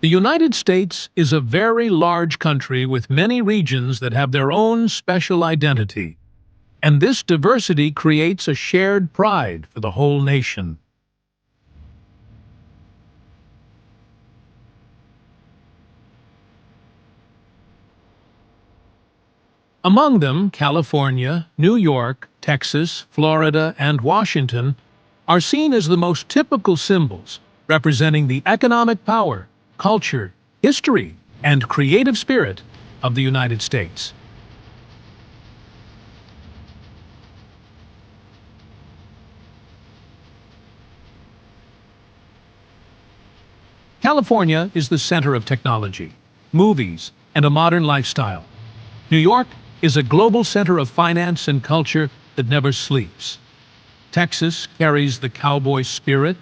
The United States is a very large country with many regions that have their own special identity, and this diversity creates a shared pride for the whole nation. Among them, California, New York, Texas, Florida, and Washington are seen as the most typical symbols, representing the economic power, culture, history, and creative spirit of the United States. California is the center of technology, movies, and a modern lifestyle. New York is a global center of finance and culture that never sleeps. Texas carries the cowboy spirit,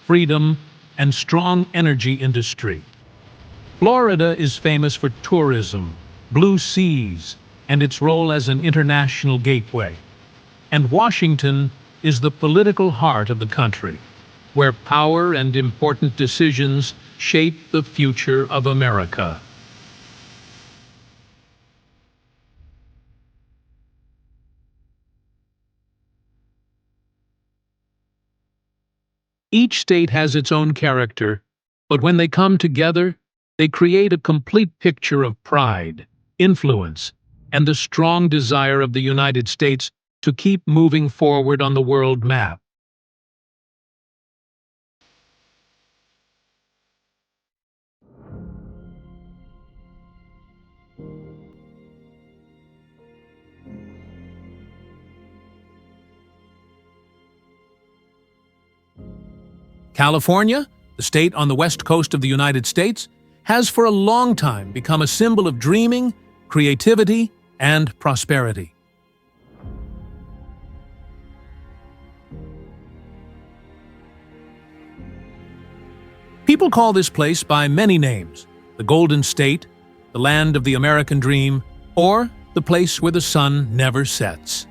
freedom, and strong energy industry. Florida is famous for tourism, blue seas, and its role as an international gateway. And Washington is the political heart of the country, where power and important decisions shape the future of America. Each state has its own character, but when they come together, they create a complete picture of pride, influence, and the strong desire of the United States to keep moving forward on the world map. California, the state on the west coast of the United States, has for a long time become a symbol of dreaming, creativity, and prosperity. People call this place by many names: the Golden State, the land of the American dream, or the place where the sun never sets.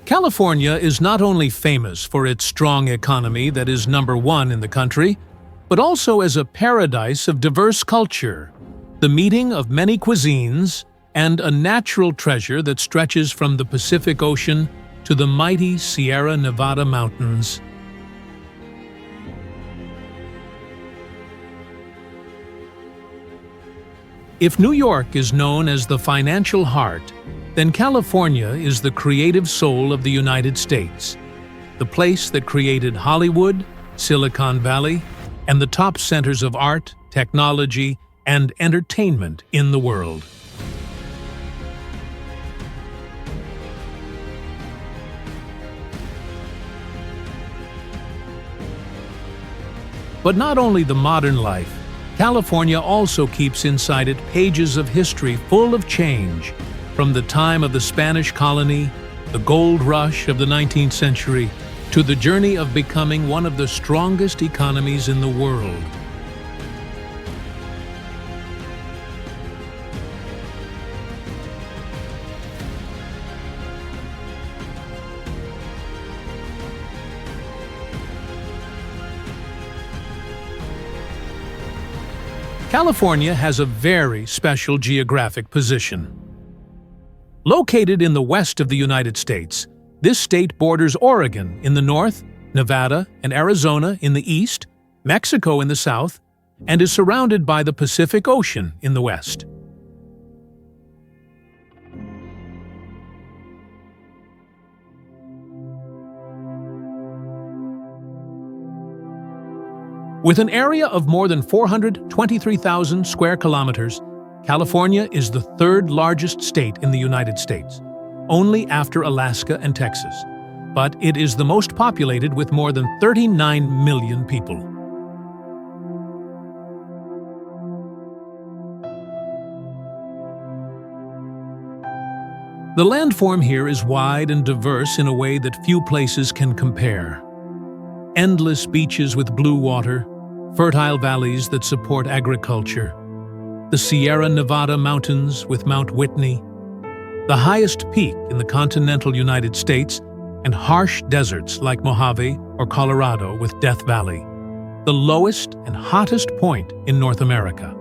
California is not only famous for its strong economy that is #1 in the country, but also as a paradise of diverse culture, the meeting of many cuisines, and a natural treasure that stretches from the Pacific Ocean to the mighty Sierra Nevada mountains. If New York is known as the financial heart, then California is the creative soul of the United States, the place that created Hollywood, Silicon Valley, and the top centers of art, technology, and entertainment in the world. But not only the modern life, California also keeps inside it pages of history full of change, from the time of the Spanish colony, the gold rush of the 19th century, to the journey of becoming one of the strongest economies in the world. California has a very special geographic position. Located in the west of the United States, this state borders Oregon in the north, Nevada and Arizona in the east, Mexico in the south, and is surrounded by the Pacific Ocean in the west. With an area of more than 423,000 square kilometers, California is the third largest state in the United States, only after Alaska and Texas, but it is the most populated with more than 39 million people. The landform here is wide and diverse in a way that few places can compare. Endless beaches with blue water, fertile valleys that support agriculture, the Sierra Nevada mountains with Mount Whitney, the highest peak in the continental United States, and harsh deserts like Mojave or Colorado with Death Valley, the lowest and hottest point in North America.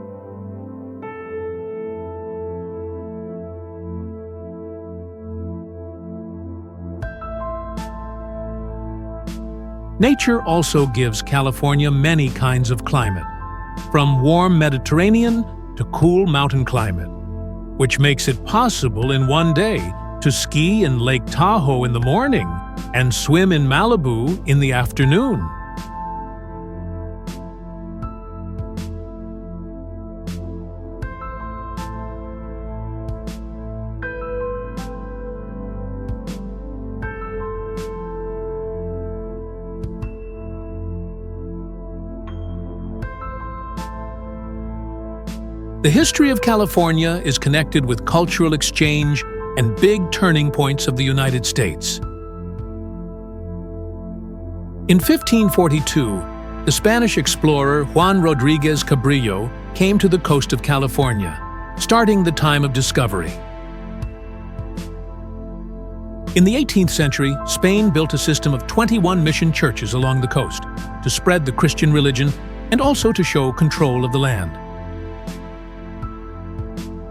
Nature also gives California many kinds of climate, from warm Mediterranean to cool mountain climate, which makes it possible in one day to ski in Lake Tahoe in the morning and swim in Malibu in the afternoon. The history of California is connected with cultural exchange and big turning points of the United States. In 1542, the Spanish explorer Juan Rodriguez Cabrillo came to the coast of California, starting the time of discovery. In the 18th century, Spain built a system of 21 mission churches along the coast to spread the Christian religion and also to show control of the land.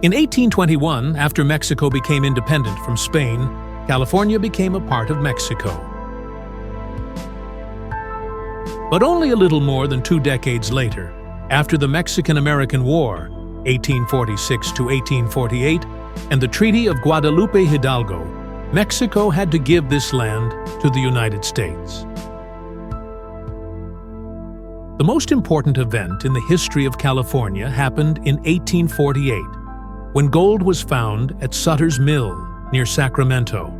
In 1821, after Mexico became independent from Spain, California became a part of Mexico. But only a little more than 2 decades later, after the Mexican-American War, 1846 to 1848, and the Treaty of Guadalupe Hidalgo, Mexico had to give this land to the United States. The most important event in the history of California happened in 1848, when gold was found at Sutter's Mill near Sacramento.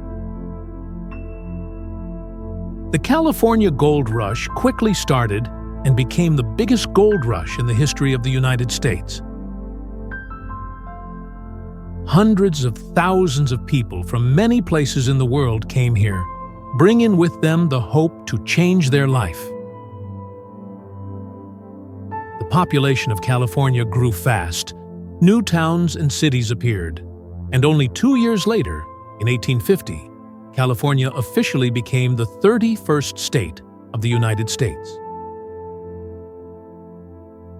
The California Gold Rush quickly started and became the biggest gold rush in the history of the United States. Hundreds of thousands of people from many places in the world came here, bringing with them the hope to change their life. The population of California grew fast. New towns and cities appeared, and only 2 years later, in 1850, California officially became the 31st state of the United States.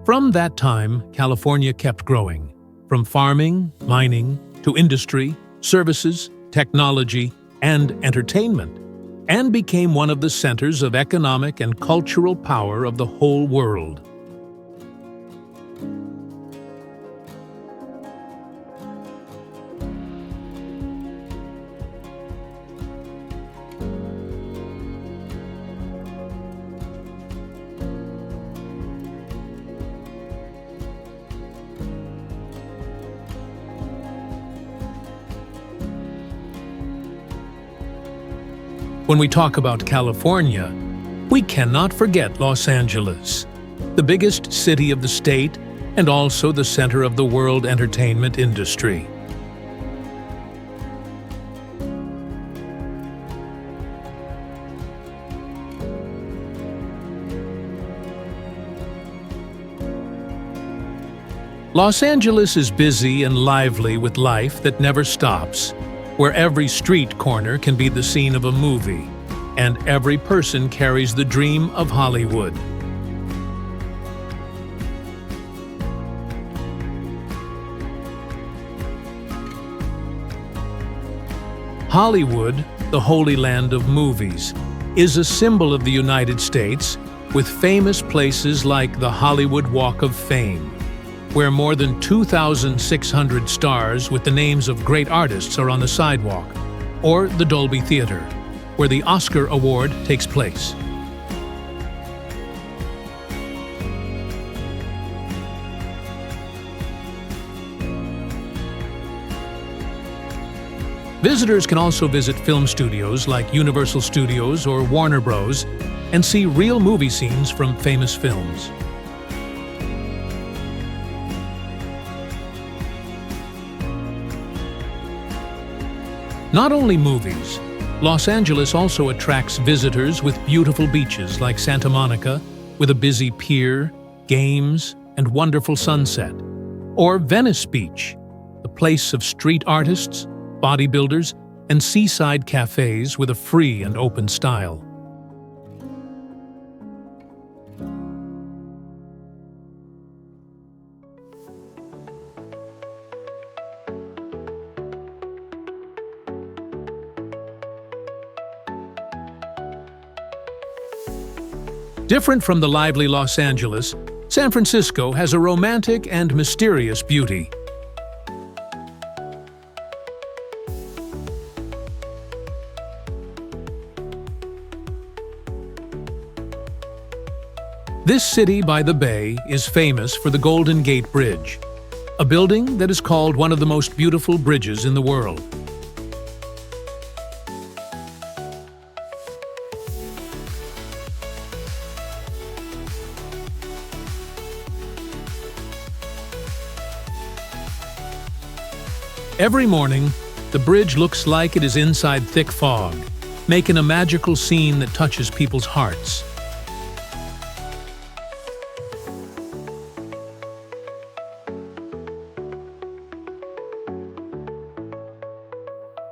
From that time, California kept growing, from farming, mining, to industry, services, technology, and entertainment, and became one of the centers of economic and cultural power of the whole world. When we talk about California, we cannot forget Los Angeles, the biggest city of the state and also the center of the world entertainment industry. Los Angeles is busy and lively with life that never stops, where every street corner can be the scene of a movie, and every person carries the dream of Hollywood. Hollywood, the holy land of movies, is a symbol of the United States, with famous places like the Hollywood Walk of Fame, where more than 2,600 stars with the names of great artists are on the sidewalk, or the Dolby Theater, where the Oscar Award takes place. Visitors can also visit film studios like Universal Studios or Warner Bros. And see real movie scenes from famous films. Not only movies, Los Angeles also attracts visitors with beautiful beaches like Santa Monica, with a busy pier, games, and wonderful sunset. Or Venice Beach, the place of street artists, bodybuilders, and seaside cafes with a free and open style. Different from the lively Los Angeles, San Francisco has a romantic and mysterious beauty. This city by the bay is famous for the Golden Gate Bridge, a building that is called one of the most beautiful bridges in the world. Every morning, the bridge looks like it is inside thick fog, making a magical scene that touches people's hearts.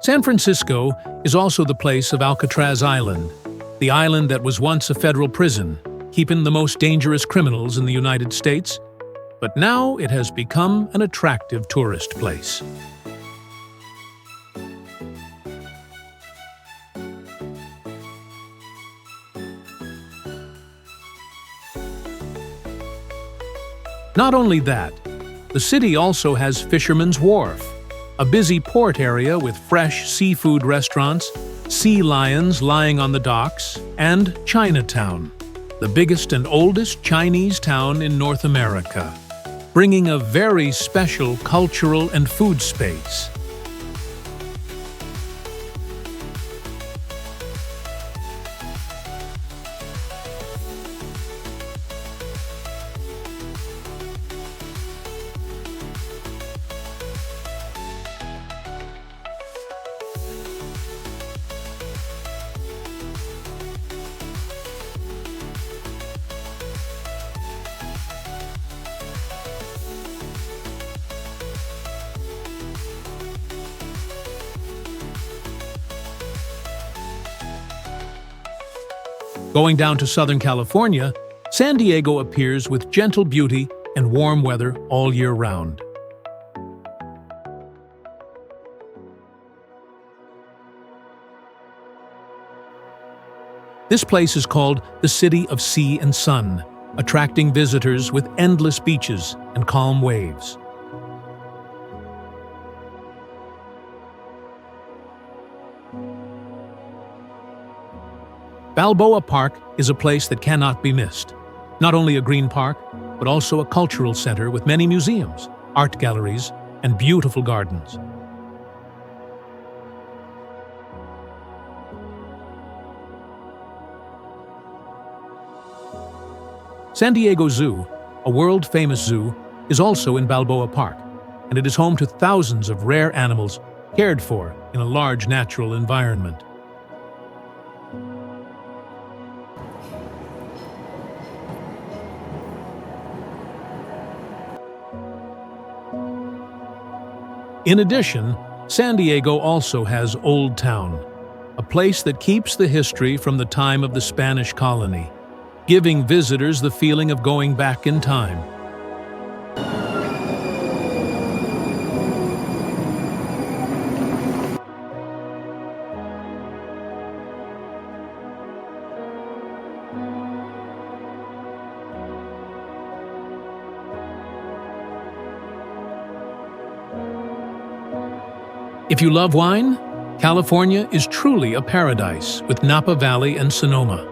San Francisco is also the place of Alcatraz Island, the island that was once a federal prison, keeping the most dangerous criminals in the United States, but now it has become an attractive tourist place. Not only that, the city also has Fisherman's Wharf, a busy port area with fresh seafood restaurants, sea lions lying on the docks, and Chinatown, the biggest and oldest Chinese town in North America, bringing a very special cultural and food space. Going down to Southern California, San Diego appears with gentle beauty and warm weather all year round. This place is called the City of Sea and Sun, attracting visitors with endless beaches and calm waves. Balboa Park is a place that cannot be missed. Not only a green park, but also a cultural center with many museums, art galleries, and beautiful gardens. San Diego Zoo, a world-famous zoo, is also in Balboa Park, and it is home to thousands of rare animals cared for in a large natural environment. In addition, San Diego also has Old Town, a place that keeps the history from the time of the Spanish colony, giving visitors the feeling of going back in time. If you love wine, California is truly a paradise with Napa Valley and Sonoma.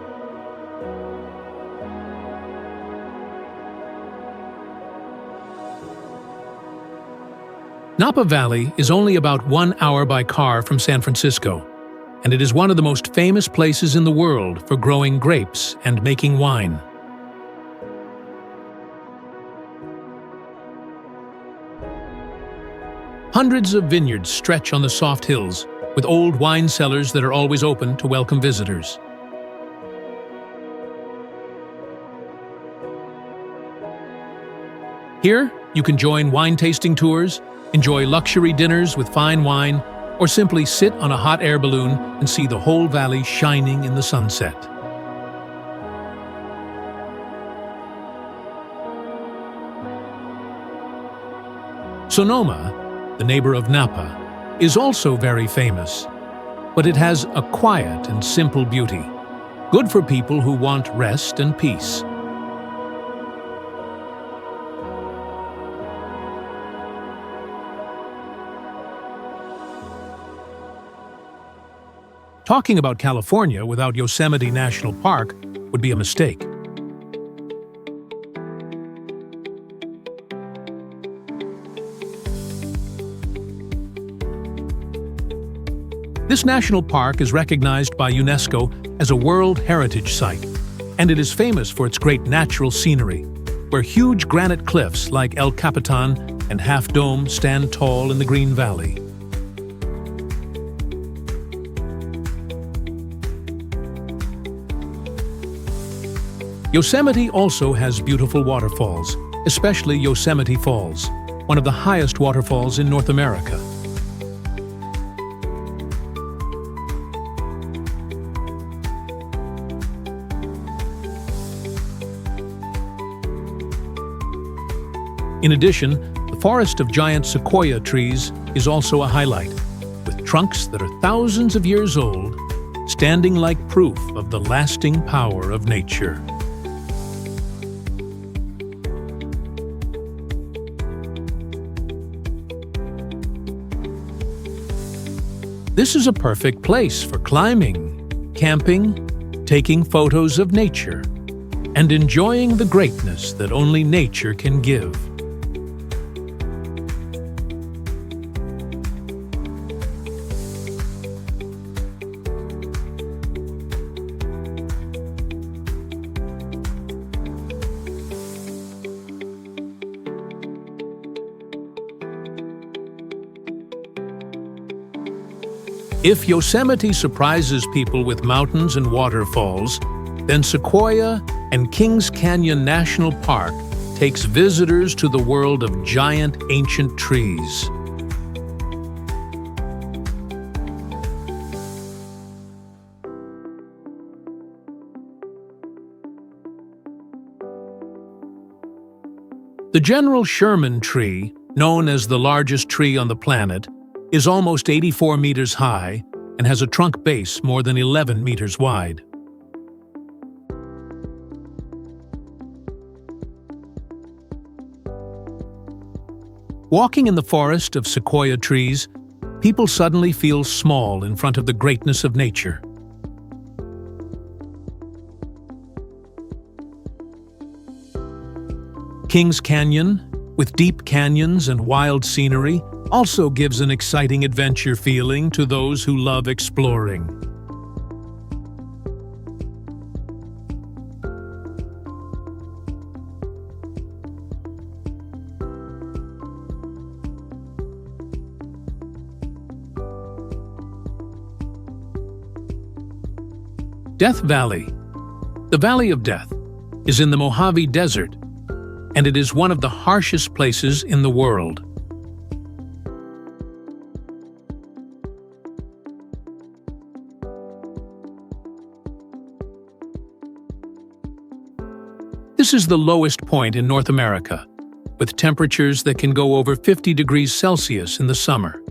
Napa Valley is only about 1 hour by car from San Francisco, and it is one of the most famous places in the world for growing grapes and making wine. Hundreds of vineyards stretch on the soft hills, with old wine cellars that are always open to welcome visitors. Here, you can join wine tasting tours, enjoy luxury dinners with fine wine, or simply sit on a hot air balloon and see the whole valley shining in the sunset. Sonoma, the neighbor of Napa, is also very famous, but it has a quiet and simple beauty. good for people who want rest and peace. Talking about California without Yosemite National Park would be a mistake. This national park is recognized by UNESCO as a World Heritage Site, and it is famous for its great natural scenery, where huge granite cliffs like El Capitan and Half Dome stand tall in the Green Valley. Yosemite also has beautiful waterfalls, especially Yosemite Falls, one of the highest waterfalls in North America. In addition, the forest of giant sequoia trees is also a highlight, with trunks that are thousands of years old, standing like proof of the lasting power of nature. This is a perfect place for climbing, camping, taking photos of nature, and enjoying the greatness that only nature can give. If Yosemite surprises people with mountains and waterfalls, then Sequoia and Kings Canyon National Park takes visitors to the world of giant ancient trees. The General Sherman tree, known as the largest tree on the planet, is almost 84 meters high and has a trunk base more than 11 meters wide. Walking in the forest of sequoia trees, people suddenly feel small in front of the greatness of nature. Kings Canyon, with deep canyons and wild scenery, also gives an exciting adventure feeling to those who love exploring. Death Valley. The Valley of Death is in the Mojave Desert, and it is one of the harshest places in the world. This is the lowest point in North America, with temperatures that can go over 50 degrees Celsius in the summer.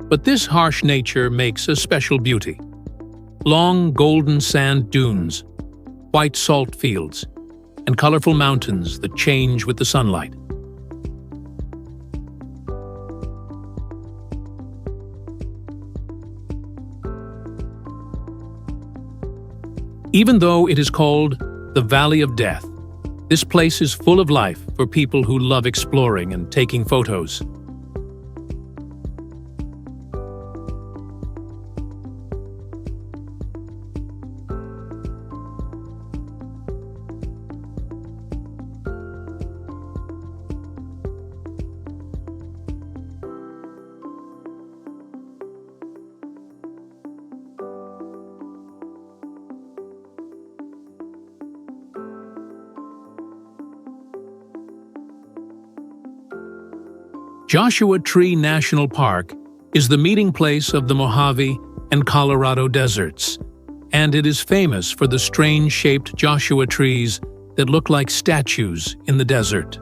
But this harsh nature makes a special beauty. Long golden sand dunes, white salt fields, and colorful mountains that change with the sunlight. Even though it is called the Valley of Death, this place is full of life for people who love exploring and taking photos. Joshua Tree National Park is the meeting place of the Mojave and Colorado deserts, and it is famous for the strange-shaped Joshua trees that look like statues in the desert.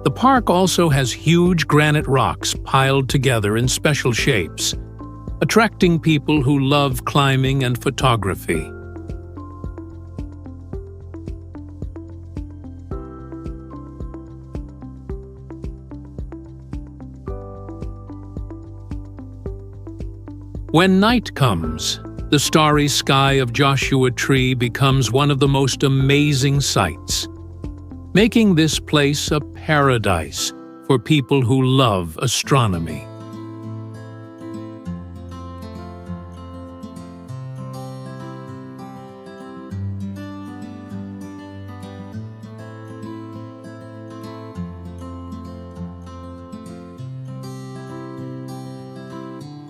The park also has huge granite rocks piled together in special shapes, attracting people who love climbing and photography. When night comes, the starry sky of Joshua Tree becomes one of the most amazing sights, making this place a paradise for people who love astronomy.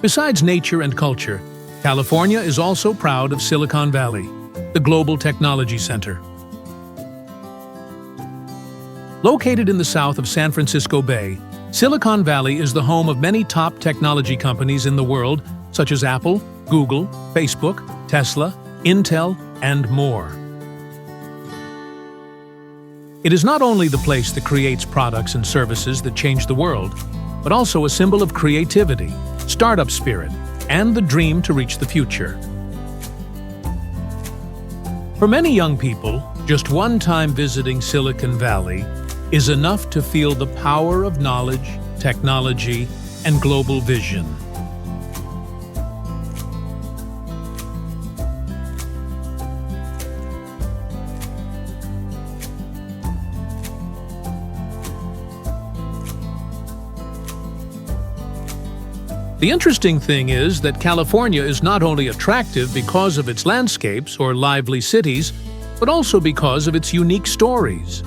Besides nature and culture, California is also proud of Silicon Valley, the global technology center. Located in the south of San Francisco Bay, Silicon Valley is the home of many top technology companies in the world, such as Apple, Google, Facebook, Tesla, Intel, and more. It is not only the place that creates products and services that change the world, but also a symbol of creativity, startup spirit, and the dream to reach the future. For many young people, just one time visiting Silicon Valley is enough to feel the power of knowledge, technology, and global vision. The interesting thing is that California is not only attractive because of its landscapes or lively cities, but also because of its unique stories.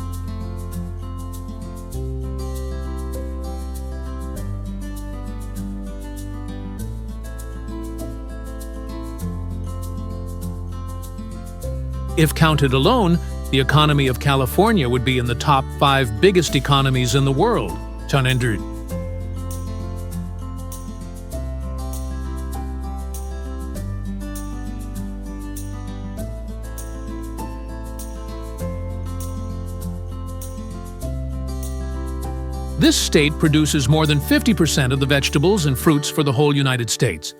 If counted alone, the economy of California would be in the top 5 biggest economies in the world. This state produces more than 50% of the vegetables and fruits for the whole United States.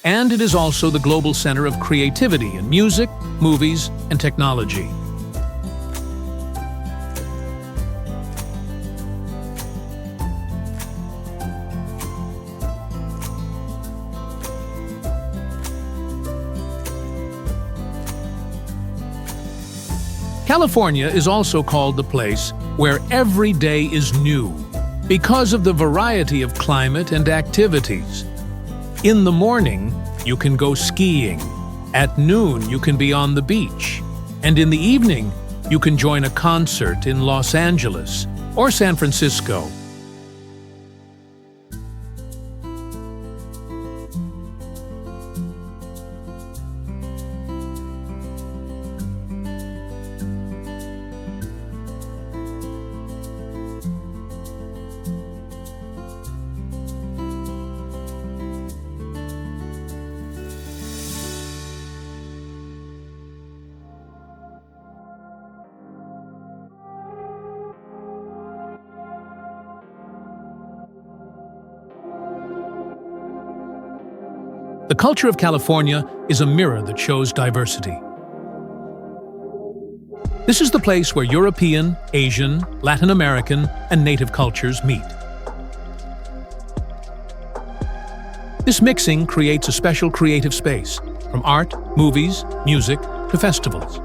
And it is also the global center of creativity in music, movies, and technology. California is also called the place where every day is new, because of the variety of climate and activities. In the morning, you can go skiing. At noon, you can be on the beach. And in the evening, you can join a concert in Los Angeles or San Francisco. The culture of California is a mirror that shows diversity. This is the place where European, Asian, Latin American, and Native cultures meet. This mixing creates a special creative space, from art, movies, music, to festivals.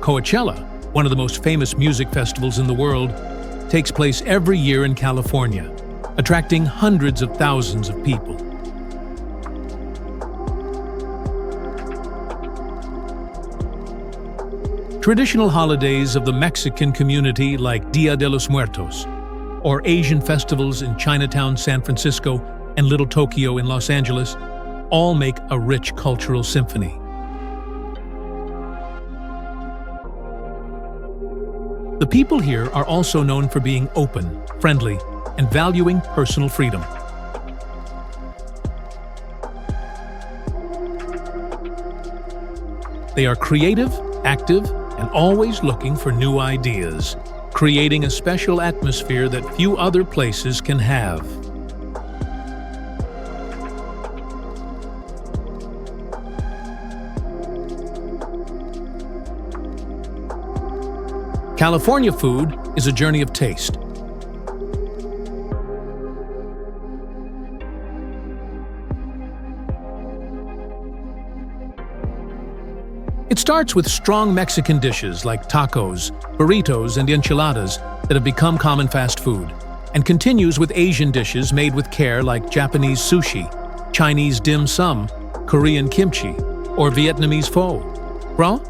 Coachella, one of the most famous music festivals in the world, takes place every year in California, attracting hundreds of thousands of people. Traditional holidays of the Mexican community like Dia de los Muertos, or Asian festivals in Chinatown, San Francisco, and Little Tokyo in Los Angeles, all make a rich cultural symphony. The people here are also known for being open, friendly, and valuing personal freedom. They are creative, active, and always looking for new ideas, creating a special atmosphere that few other places can have. California food is a journey of taste. It starts with strong Mexican dishes like tacos, burritos, and enchiladas that have become common fast food, and continues with Asian dishes made with care like Japanese sushi, Chinese dim sum, Korean kimchi, or Vietnamese pho. Bro?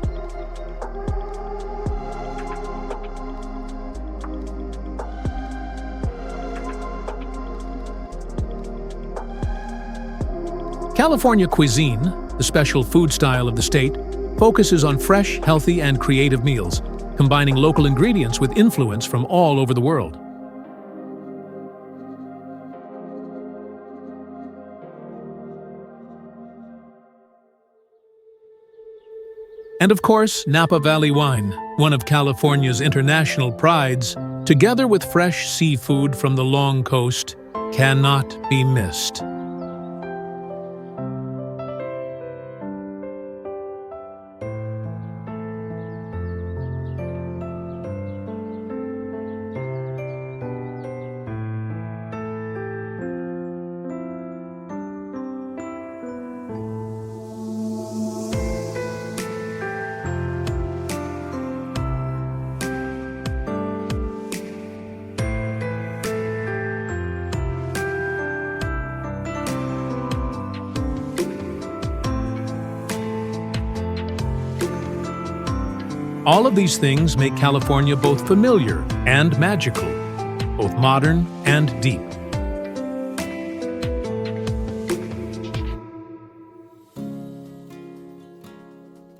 California cuisine, the special food style of the state, focuses on fresh, healthy, and creative meals, combining local ingredients with influence from all over the world. And of course, Napa Valley wine, one of California's international prides, together with fresh seafood from the long coast, cannot be missed. All of these things make California both familiar and magical, both modern and deep.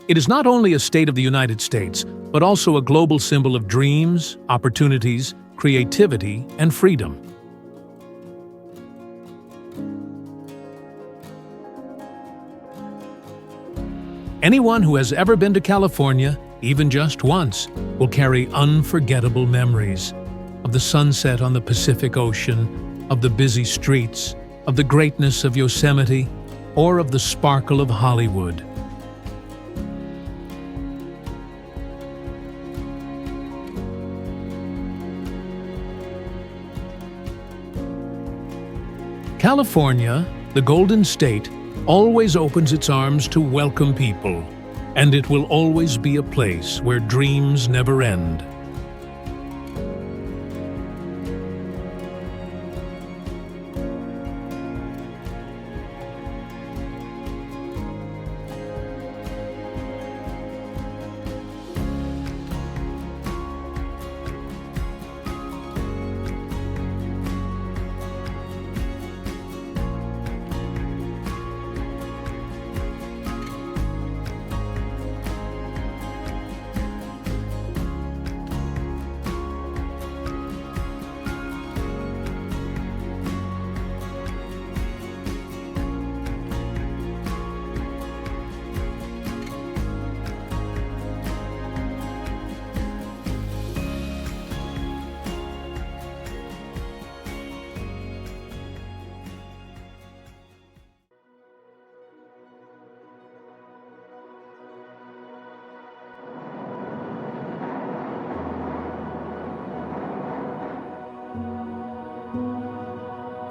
It is not only a state of the United States, but also a global symbol of dreams, opportunities, creativity, and freedom. Anyone who has ever been to California, even just once, will carry unforgettable memories of the sunset on the Pacific Ocean, of the busy streets, of the greatness of Yosemite, or of the sparkle of Hollywood. California, the Golden State, always opens its arms to welcome people, and it will always be a place where dreams never end.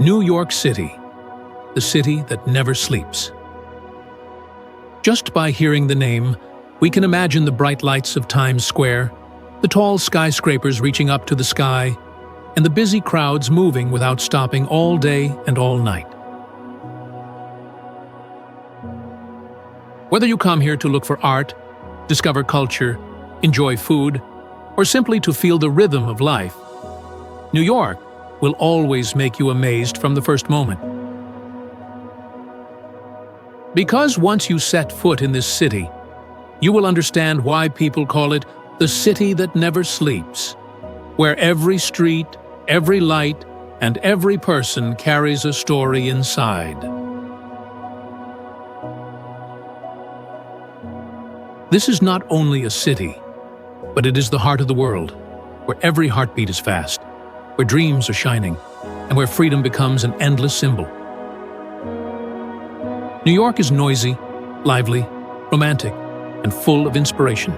New York City, the city that never sleeps. Just by hearing the name, we can imagine the bright lights of Times Square, the tall skyscrapers reaching up to the sky, and the busy crowds moving without stopping all day and all night. Whether you come here to look for art, discover culture, enjoy food, or simply to feel the rhythm of life, New York will always make you amazed from the first moment. Because once you set foot in this city, you will understand why people call it the city that never sleeps, where every street, every light, and every person carries a story inside. This is not only a city, but it is the heart of the world, where every heartbeat is fast, where dreams are shining, and where freedom becomes an endless symbol. New York is noisy, lively, romantic, and full of inspiration.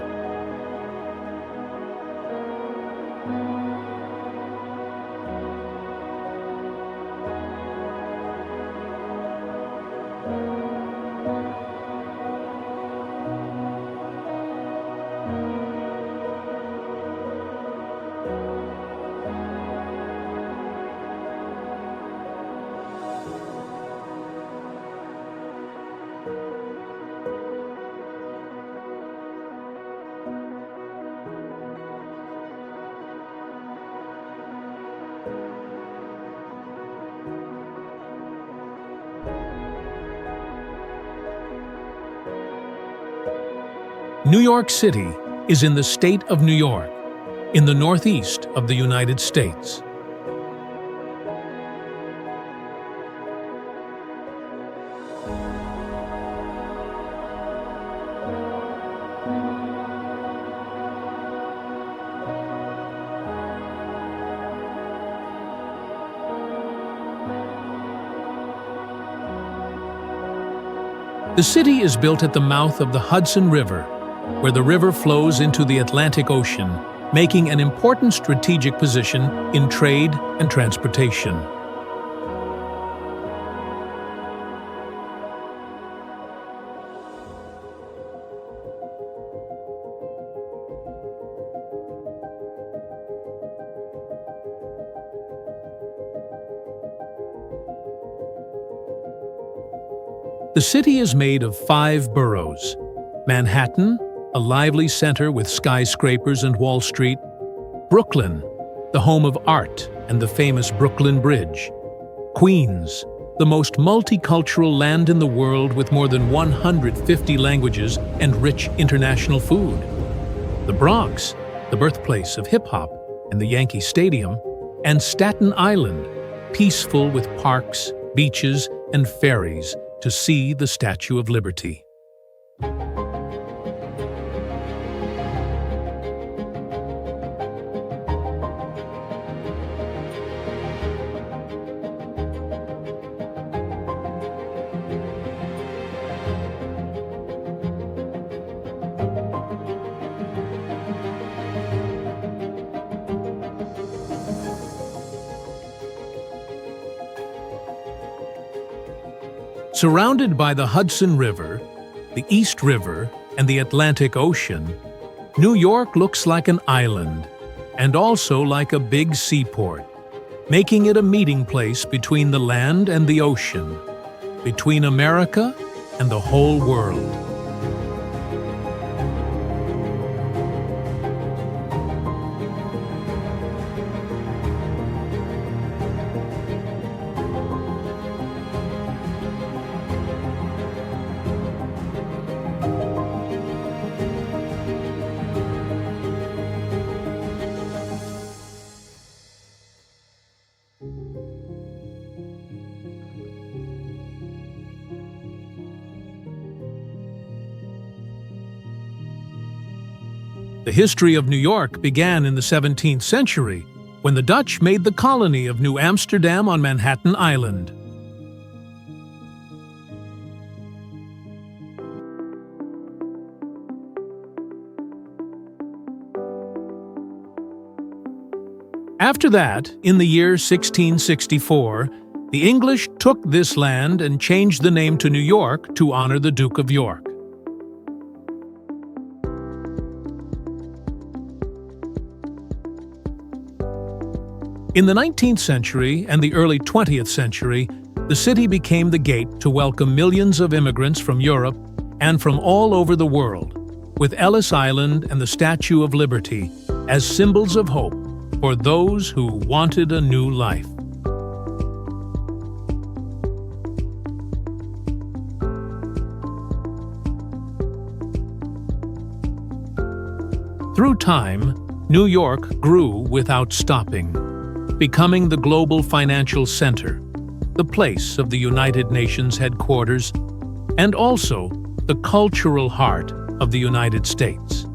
New York City is in the state of New York, in the northeast of the United States. The city is built at the mouth of the Hudson River, where the river flows into the Atlantic Ocean, making an important strategic position in trade and transportation. The city is made of 5 boroughs: Manhattan, a lively center with skyscrapers and Wall Street; Brooklyn, the home of art and the famous Brooklyn Bridge; Queens, the most multicultural land in the world with more than 150 languages and rich international food; the Bronx, the birthplace of hip-hop and the Yankee Stadium; and Staten Island, peaceful with parks, beaches, and ferries to see the Statue of Liberty. Surrounded by the Hudson River, the East River, and the Atlantic Ocean, New York looks like an island, and also like a big seaport, making it a meeting place between the land and the ocean, between America and the whole world. The history of New York began in the 17th century, when the Dutch made the colony of New Amsterdam on Manhattan Island. After that, in the year 1664, the English took this land and changed the name to New York to honor the Duke of York. In the 19th century and the early 20th century, the city became the gate to welcome millions of immigrants from Europe and from all over the world, with Ellis Island and the Statue of Liberty as symbols of hope for those who wanted a new life. Through time, New York grew without stopping, becoming the global financial center, the place of the United Nations headquarters, and also the cultural heart of the United States.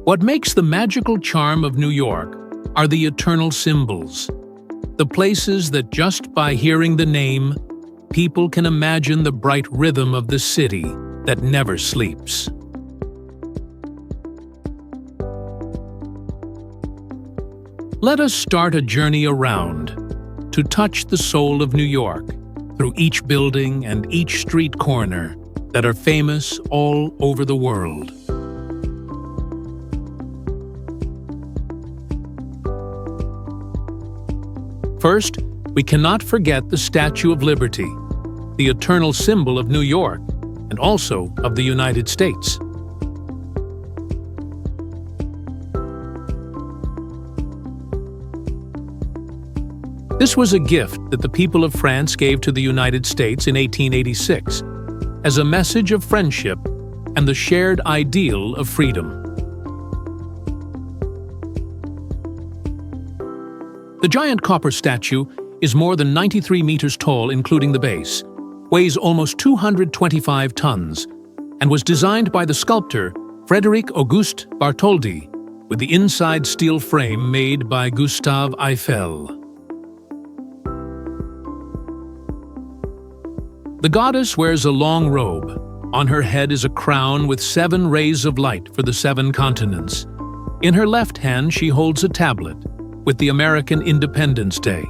What makes the magical charm of New York are the eternal symbols, the places that just by hearing the name, people can imagine the bright rhythm of the city that never sleeps. Let us start a journey around to touch the soul of New York through each building and each street corner that are famous all over the world. First, we cannot forget the Statue of Liberty, the eternal symbol of New York and also of the United States. This was a gift that the people of France gave to the United States in 1886 as a message of friendship and the shared ideal of freedom. The giant copper statue is more than 93 meters tall, including the base, weighs almost 225 tons, and was designed by the sculptor Frédéric Auguste Bartholdi, with the inside steel frame made by Gustave Eiffel. The goddess wears a long robe. On her head is a crown with 7 rays of light for the 7 continents. In her left hand she holds a tablet with the American Independence Day.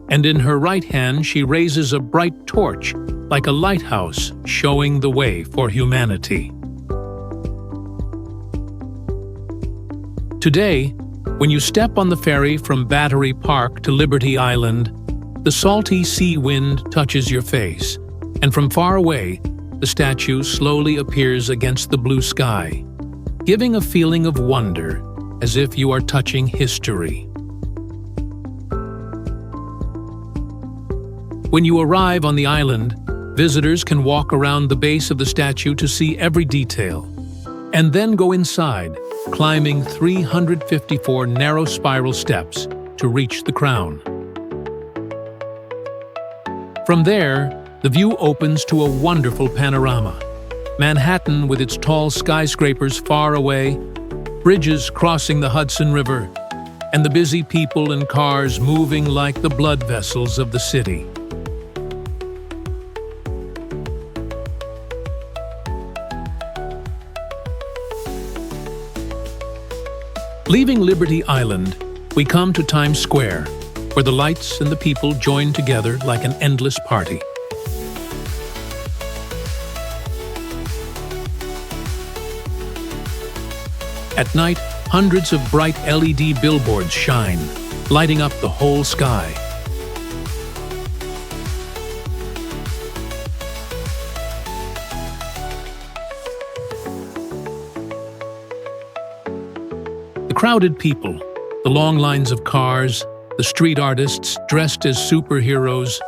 And in her right hand she raises a bright torch like a lighthouse showing the way for humanity. Today, when you step on the ferry from Battery Park to Liberty Island, the salty sea wind touches your face, and from far away, the statue slowly appears against the blue sky, giving a feeling of wonder as if you are touching history. When you arrive on the island, visitors can walk around the base of the statue to see every detail, and then go inside, climbing 354 narrow spiral steps to reach the crown. From there, the view opens to a wonderful panorama. Manhattan with its tall skyscrapers far away, bridges crossing the Hudson River, and the busy people and cars moving like the blood vessels of the city. Leaving Liberty Island, we come to Times Square, where the lights and the people join together like an endless party. At night, hundreds of bright LED billboards shine, lighting up the whole sky. The crowded people, the long lines of cars, the street artists dressed as superheroes,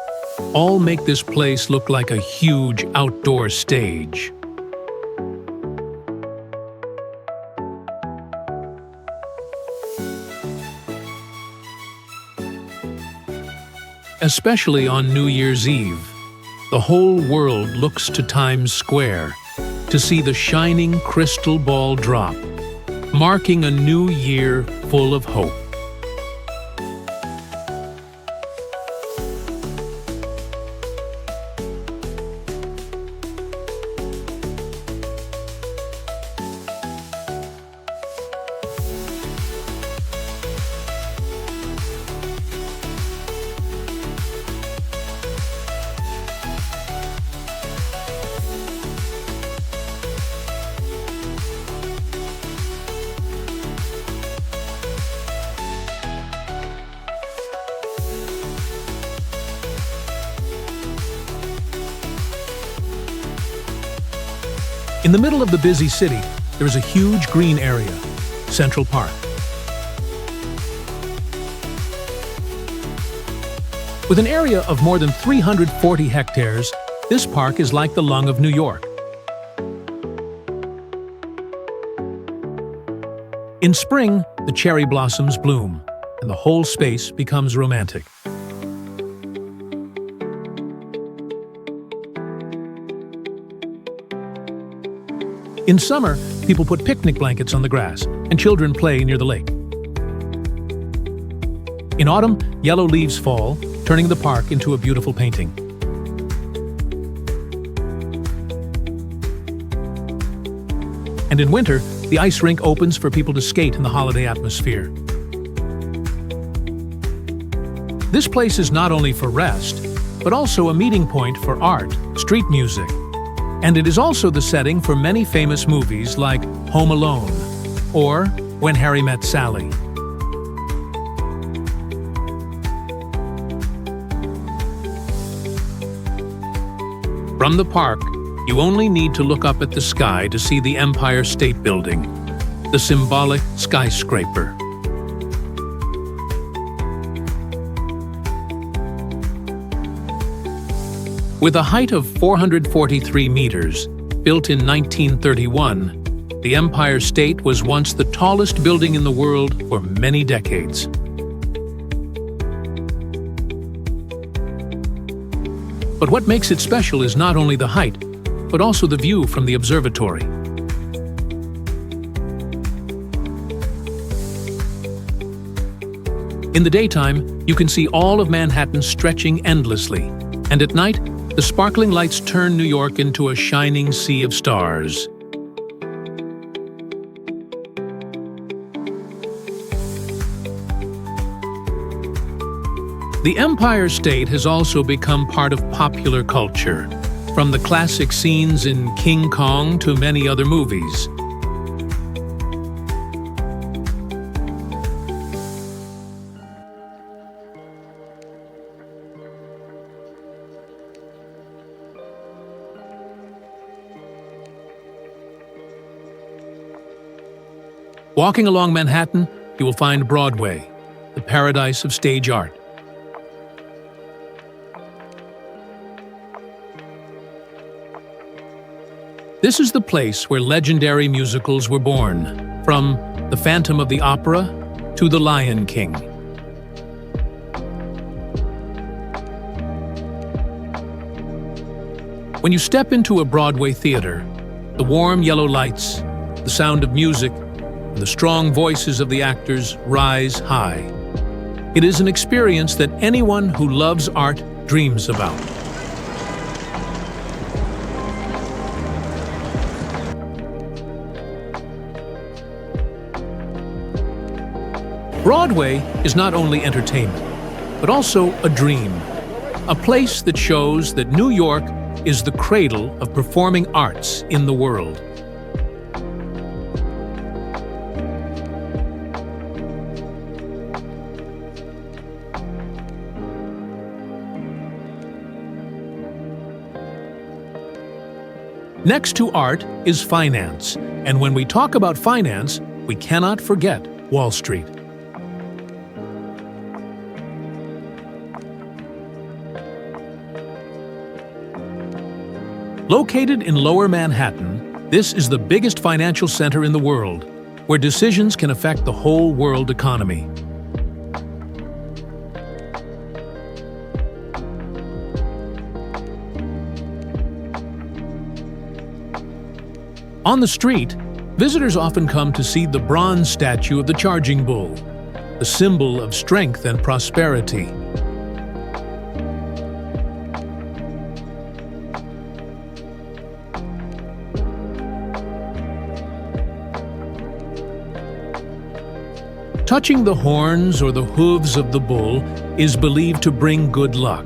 all make this place look like a huge outdoor stage. Especially on New Year's Eve, the whole world looks to Times Square to see the shining crystal ball drop, marking a new year full of hope. In the middle of the busy city, there is a huge green area, Central Park. With an area of more than 340 hectares, this park is like the lung of New York. In spring, the cherry blossoms bloom, and the whole space becomes romantic. In summer, People put picnic blankets on the grass, and children play near the lake. In autumn, yellow leaves fall, turning the park into a beautiful painting. And in winter, the ice rink opens for people to skate in the holiday atmosphere. This place is not only for rest, but also a meeting point for art, street music. And it is also the setting for many famous movies like Home Alone or When Harry Met Sally. From the park, you only need to look up at the sky to see the Empire State Building, the symbolic skyscraper. With a height of 443 meters, built in 1931, the Empire State was once the tallest building in the world for many decades. But what makes it special is not only the height, but also the view from the observatory. In the daytime, you can see all of Manhattan stretching endlessly, and at night, the sparkling lights turn New York into a shining sea of stars. The Empire State has also become part of popular culture, from the classic scenes in King Kong to many other movies. Walking along Manhattan, you will find Broadway, the paradise of stage art. This is the place where legendary musicals were born, from The Phantom of the Opera to The Lion King. When you step into a Broadway theater, the warm yellow lights, the sound of music, and the strong voices of the actors rise high. It is an experience that anyone who loves art dreams about. Broadway is not only entertainment, but also a dream, a place that shows that New York is the cradle of performing arts in the world. Next to art is finance, and when we talk about finance, we cannot forget Wall Street. Located in Lower Manhattan, this is the biggest financial center in the world, where decisions can affect the whole world economy. On the street, visitors often come to see the bronze statue of the Charging Bull, the symbol of strength and prosperity. Touching the horns or the hooves of the bull is believed to bring good luck.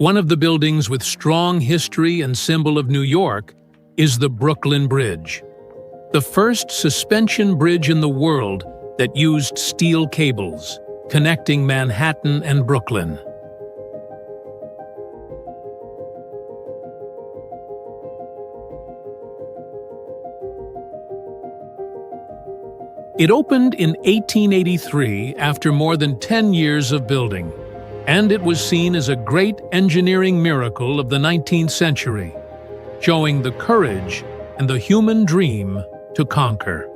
One of the buildings with strong history and symbol of New York is the Brooklyn Bridge, the first suspension bridge in the world that used steel cables, connecting Manhattan and Brooklyn. It opened in 1883 after more than 10 years of building, and it was seen as a great engineering miracle of the 19th century, showing the courage and the human dream to conquer.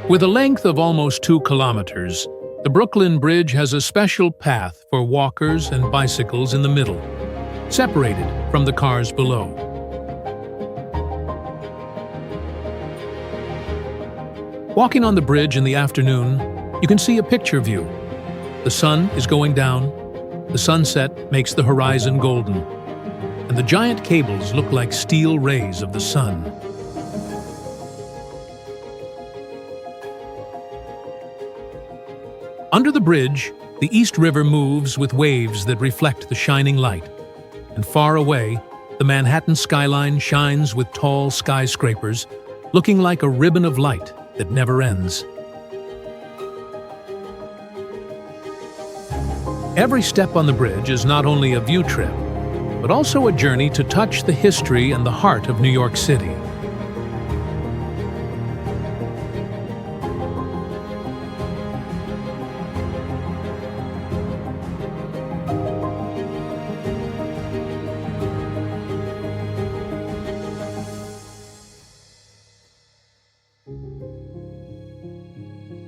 With a length of almost 2 kilometers, the Brooklyn Bridge has a special path for walkers and bicycles in the middle, separated from the cars below. Walking on the bridge in the afternoon, you can see a picture view. The sun is going down, the sunset makes the horizon golden, and the giant cables look like steel rays of the sun. Under the bridge, the East River moves with waves that reflect the shining light, and far away, the Manhattan skyline shines with tall skyscrapers, looking like a ribbon of light that never ends. Every step on the bridge is not only a view trip, but also a journey to touch the history and the heart of New York City.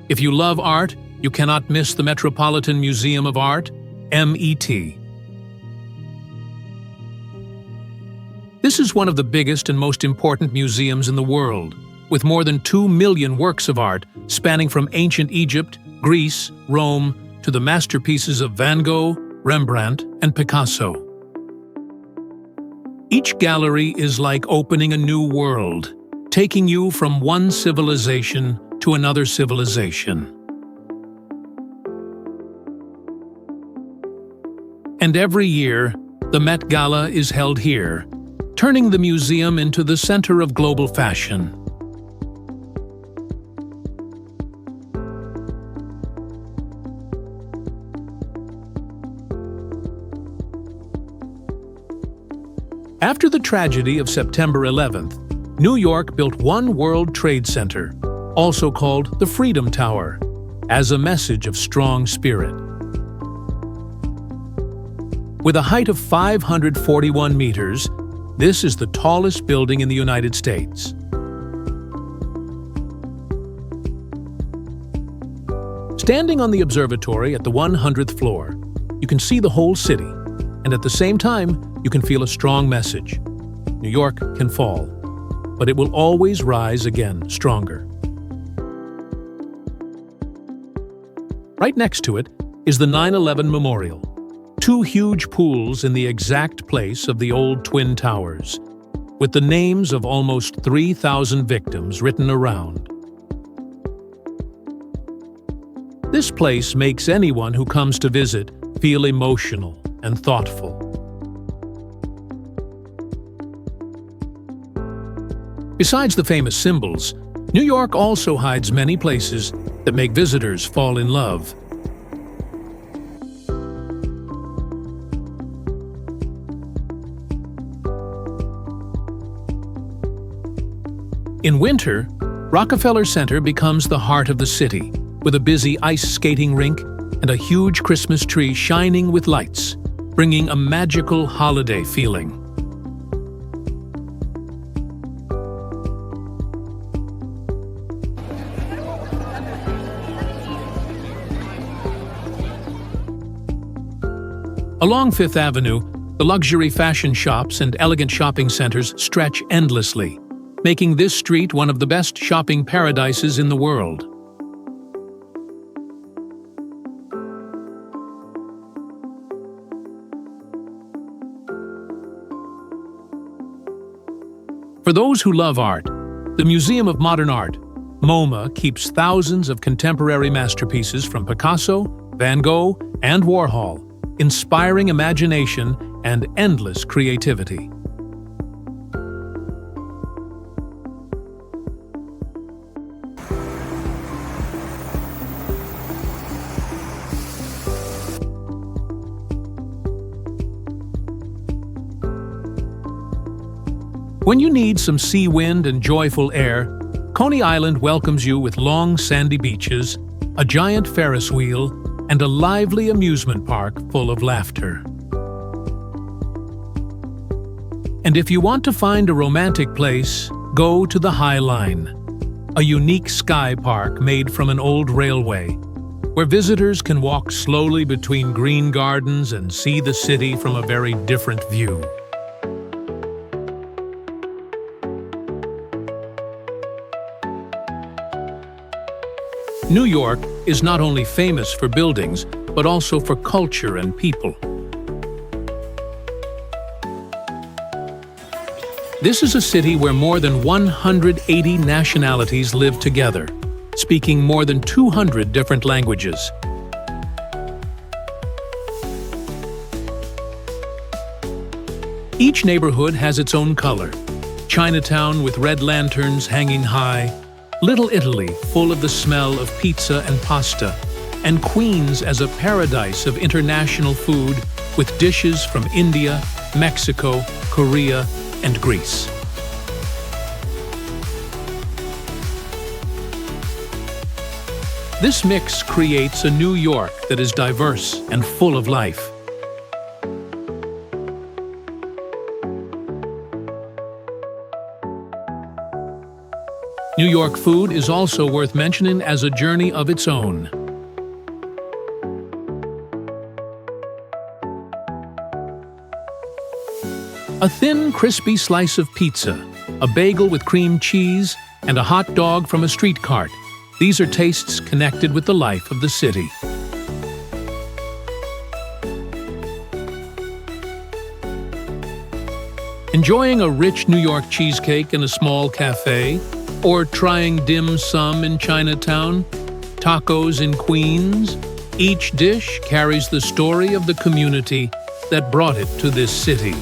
If you love art, you cannot miss the Metropolitan Museum of Art, MET. This is one of the biggest and most important museums in the world, with more than 2 million works of art spanning from ancient Egypt, Greece, Rome, to the masterpieces of Van Gogh, Rembrandt, and Picasso. Each gallery is like opening a new world, taking you from one civilization to another civilization. And every year, the Met Gala is held here, turning the museum into the center of global fashion. After the tragedy of September 11th, New York built one World Trade Center, also called the Freedom Tower, as a message of strong spirit. With a height of 541 meters, this is the tallest building in the United States. Standing on the observatory at the 100th floor, you can see the whole city, and at the same time, you can feel a strong message. New York can fall, but it will always rise again stronger. Right next to it is the 9/11 Memorial, 2 huge pools in the exact place of the old Twin Towers, with the names of almost 3,000 victims written around. This place makes anyone who comes to visit feel emotional and thoughtful. Besides the famous symbols, New York also hides many places that make visitors fall in love. In winter, Rockefeller Center becomes the heart of the city, with a busy ice skating rink and a huge Christmas tree shining with lights, bringing a magical holiday feeling. Along Fifth Avenue, the luxury fashion shops and elegant shopping centers stretch endlessly, making this street one of the best shopping paradises in the world. For those who love art, the Museum of Modern Art, MoMA, keeps thousands of contemporary masterpieces from Picasso, Van Gogh, and Warhol, inspiring imagination and endless creativity. When you need some sea wind and joyful air, Coney Island welcomes you with long sandy beaches, a giant Ferris wheel, and a lively amusement park full of laughter. And if you want to find a romantic place, go to the High Line, a unique sky park made from an old railway, where visitors can walk slowly between green gardens and see the city from a very different view. New York is not only famous for buildings, but also for culture and people. This is a city where more than 180 nationalities live together, speaking more than 200 different languages. Each neighborhood has its own color. Chinatown with red lanterns hanging high, Little Italy full of the smell of pizza and pasta, and Queens as a paradise of international food with dishes from India, Mexico, Korea, and Greece. This mix creates a New York that is diverse and full of life. New York food is also worth mentioning as a journey of its own. A thin, crispy slice of pizza, a bagel with cream cheese, and a hot dog from a street cart. These are tastes connected with the life of the city. Enjoying a rich New York cheesecake in a small cafe, or trying dim sum in Chinatown, tacos in Queens, each dish carries the story of the community that brought it to this city.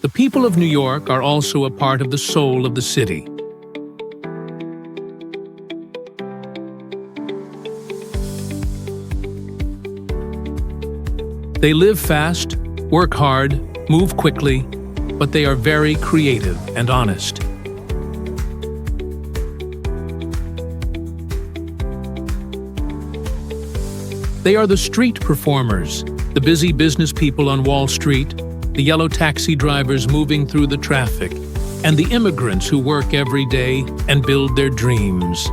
The people of New York are also a part of the soul of the city. They live fast, work hard, move quickly, but they are very creative and honest. They are the street performers, the busy business people on Wall Street, the yellow taxi drivers moving through the traffic, and the immigrants who work every day and build their dreams.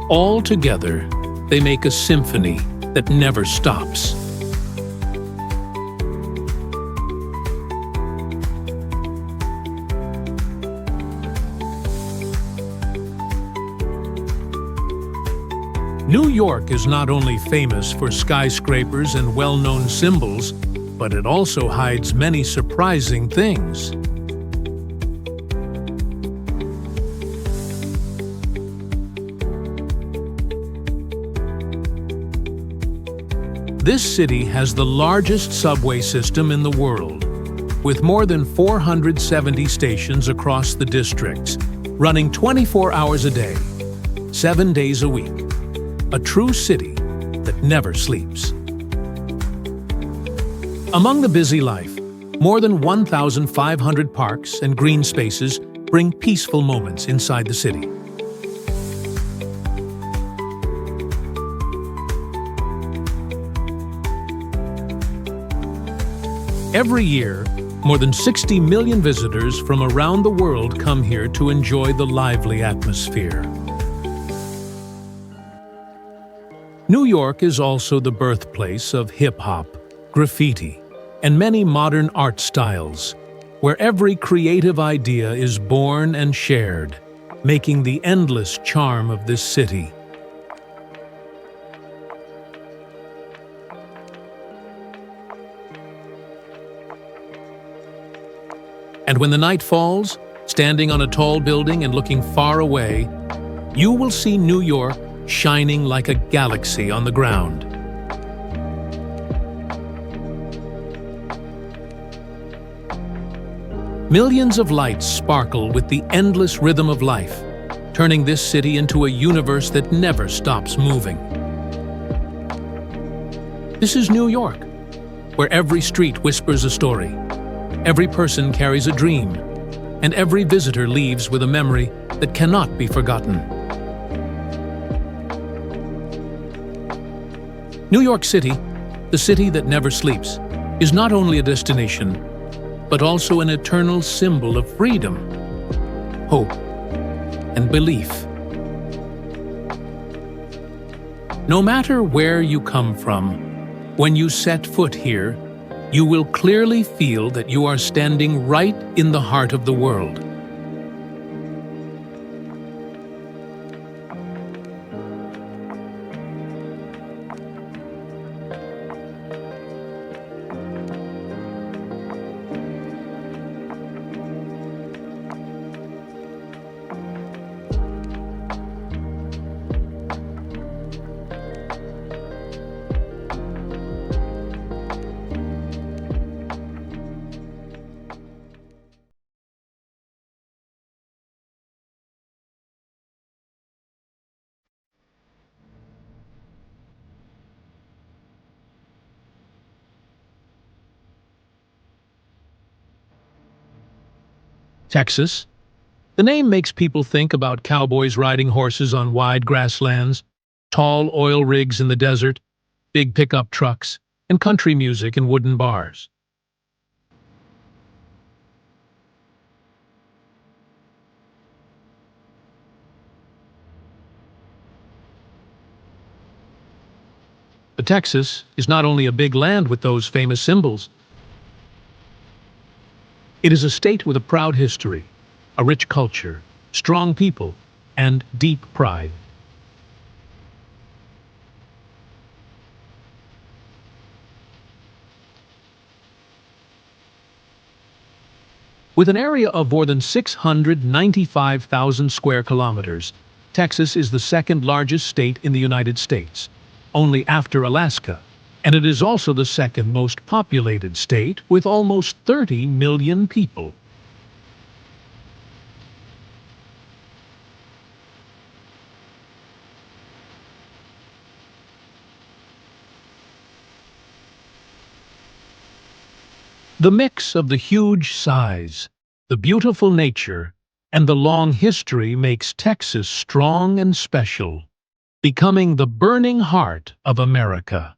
All together, they make a symphony that never stops. New York is not only famous for skyscrapers and well-known symbols, but it also hides many surprising things. This city has the largest subway system in the world, with more than 470 stations across the districts, running 24 hours a day, 7 days a week. A true city that never sleeps. Among the busy life, more than 1,500 parks and green spaces bring peaceful moments inside the city. Every year, more than 60 million visitors from around the world come here to enjoy the lively atmosphere. New York is also the birthplace of hip-hop, graffiti, and many modern art styles, where every creative idea is born and shared, making the endless charm of this city. And when the night falls, standing on a tall building and looking far away, you will see New York shining like a galaxy on the ground. Millions of lights sparkle with the endless rhythm of life, turning this city into a universe that never stops moving. This is New York, where every street whispers a story, every person carries a dream, and every visitor leaves with a memory that cannot be forgotten. New York City, the city that never sleeps, is not only a destination, but also an eternal symbol of freedom, hope, and belief. No matter where you come from, when you set foot here, you will clearly feel that you are standing right in the heart of the world. Texas. The name makes people think about cowboys riding horses on wide grasslands, tall oil rigs in the desert, big pickup trucks, and country music in wooden bars. But Texas is not only a big land with those famous symbols. It is a state with a proud history, a rich culture, strong people, and deep pride. With an area of more than 695,000 square kilometers, Texas is the second largest state in the United States, only after Alaska, and it is also the second most populated state with almost 30 million people. The mix of the huge size, the beautiful nature, and the long history makes Texas strong and special, becoming the burning heart of America.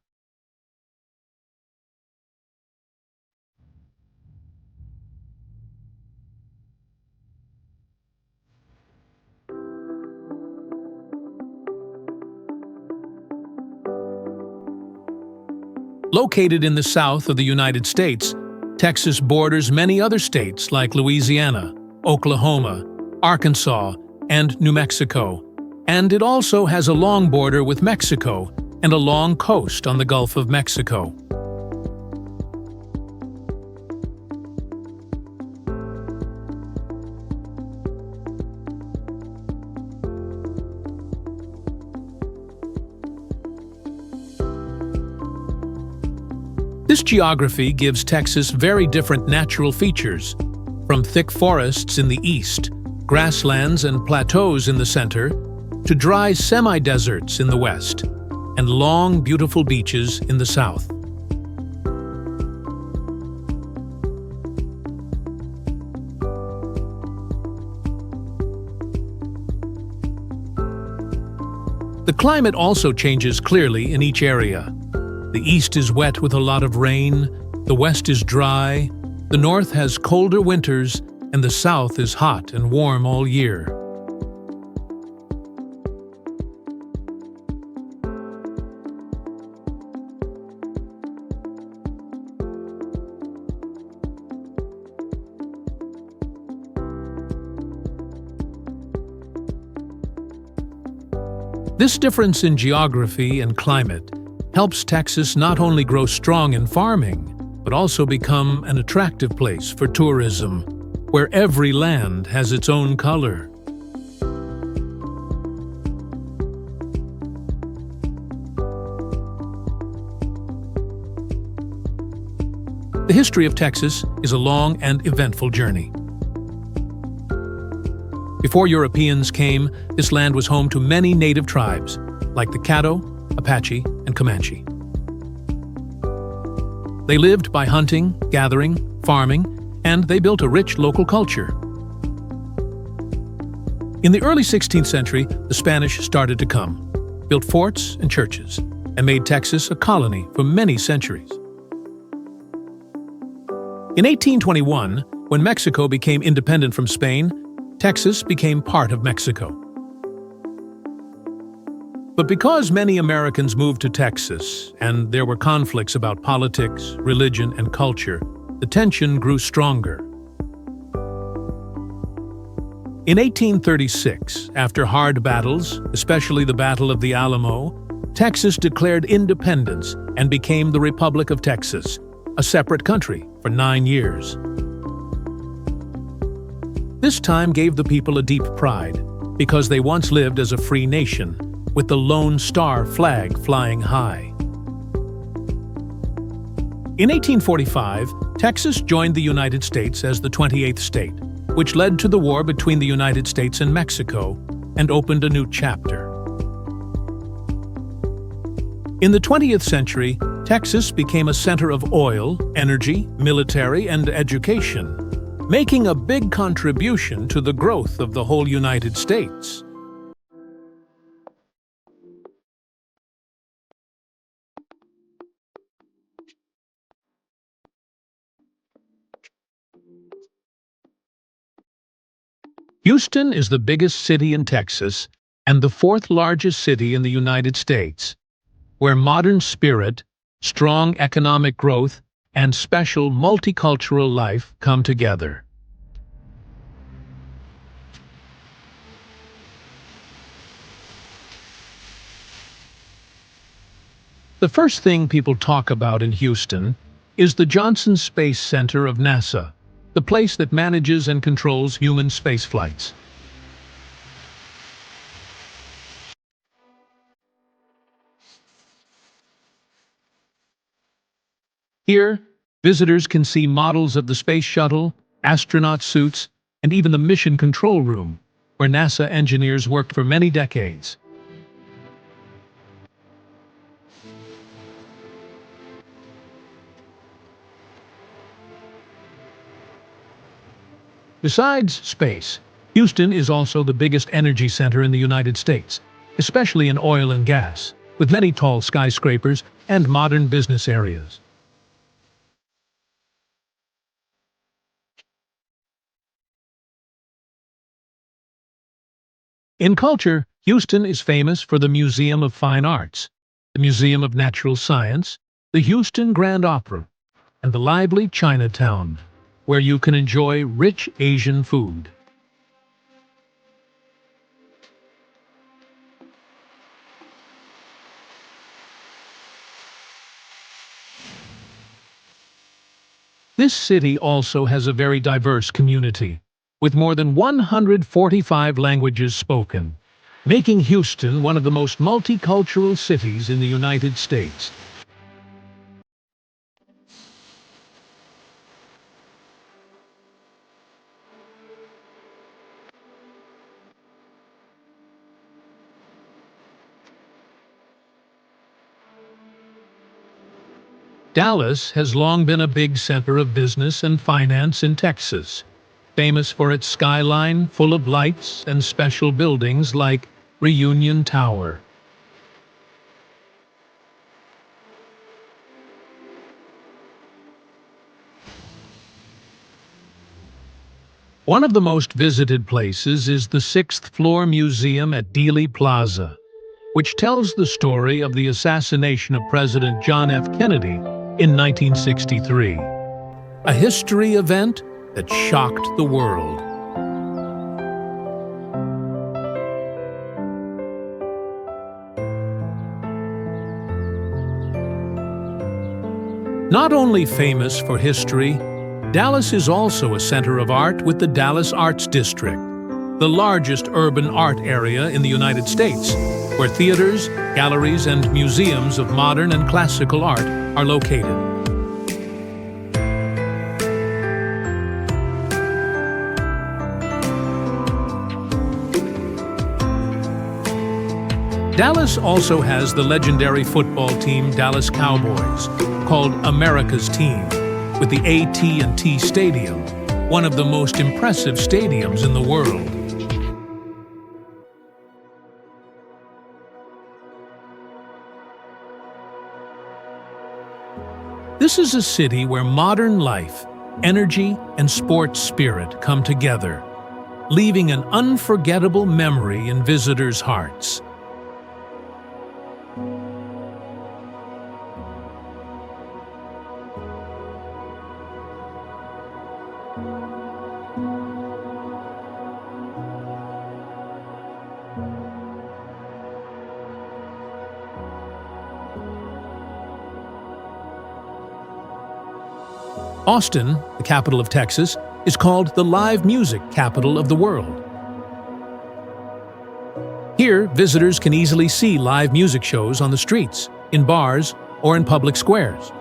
Located in the south of the United States, Texas borders many other states like Louisiana, Oklahoma, Arkansas, and New Mexico, and it also has a long border with Mexico and a long coast on the Gulf of Mexico. This geography gives Texas very different natural features, from thick forests in the east, grasslands and plateaus in the center, to dry semi-deserts in the west, and long, beautiful beaches in the south. The climate also changes clearly in each area. The east is wet with a lot of rain, the west is dry, the north has colder winters, and the south is hot and warm all year. This difference in geography and climate helps Texas not only grow strong in farming, but also become an attractive place for tourism, where every land has its own color. The history of Texas is a long and eventful journey. Before Europeans came, this land was home to many native tribes, like the Caddo, Apache, and Comanche. They lived by hunting, gathering, farming, and they built a rich local culture. In the early 16th century, the Spanish started to come, built forts and churches, and made Texas a colony for many centuries. In 1821, when Mexico became independent from Spain, Texas became part of Mexico. But because many Americans moved to Texas, and there were conflicts about politics, religion, and culture, the tension grew stronger. In 1836, after hard battles, especially the Battle of the Alamo, Texas declared independence and became the Republic of Texas, a separate country for 9 years. This time gave the people a deep pride, because they once lived as a free nation, with the Lone Star flag flying high. In 1845, Texas joined the United States as the 28th state, which led to the war between the United States and Mexico and opened a new chapter. In the 20th century, Texas became a center of oil, energy, military, and education, making a big contribution to the growth of the whole United States. Houston is the biggest city in Texas and the fourth largest city in the United States, where modern spirit, strong economic growth, and special multicultural life come together. The first thing people talk about in Houston is the Johnson Space Center of NASA, the place that manages and controls human space flights. Here, visitors can see models of the space shuttle, astronaut suits, and even the mission control room, where NASA engineers worked for many decades. Besides space, Houston is also the biggest energy center in the United States, especially in oil and gas, with many tall skyscrapers and modern business areas. In culture, Houston is famous for the Museum of Fine Arts, the Museum of Natural Science, the Houston Grand Opera, and the lively Chinatown, where you can enjoy rich Asian food. This city also has a very diverse community, with more than 145 languages spoken, making Houston one of the most multicultural cities in the United States. Dallas has long been a big center of business and finance in Texas, famous for its skyline full of lights and special buildings like Reunion Tower. One of the most visited places is the sixth floor museum at Dealey Plaza, which tells the story of the assassination of President John F. Kennedy in 1963, a history event that shocked the world. Not only famous for history, Dallas is also a center of art with the Dallas Arts District, the largest urban art area in the United States, where theaters, galleries, and museums of modern and classical art are located. Dallas also has the legendary football team Dallas Cowboys, called America's Team, with the AT&T Stadium, one of the most impressive stadiums in the world. This is a city where modern life, energy, and sports spirit come together, leaving an unforgettable memory in visitors' hearts. Austin, the capital of Texas, is called the live music capital of the world. Here, visitors can easily see live music shows on the streets, in bars, or in public squares.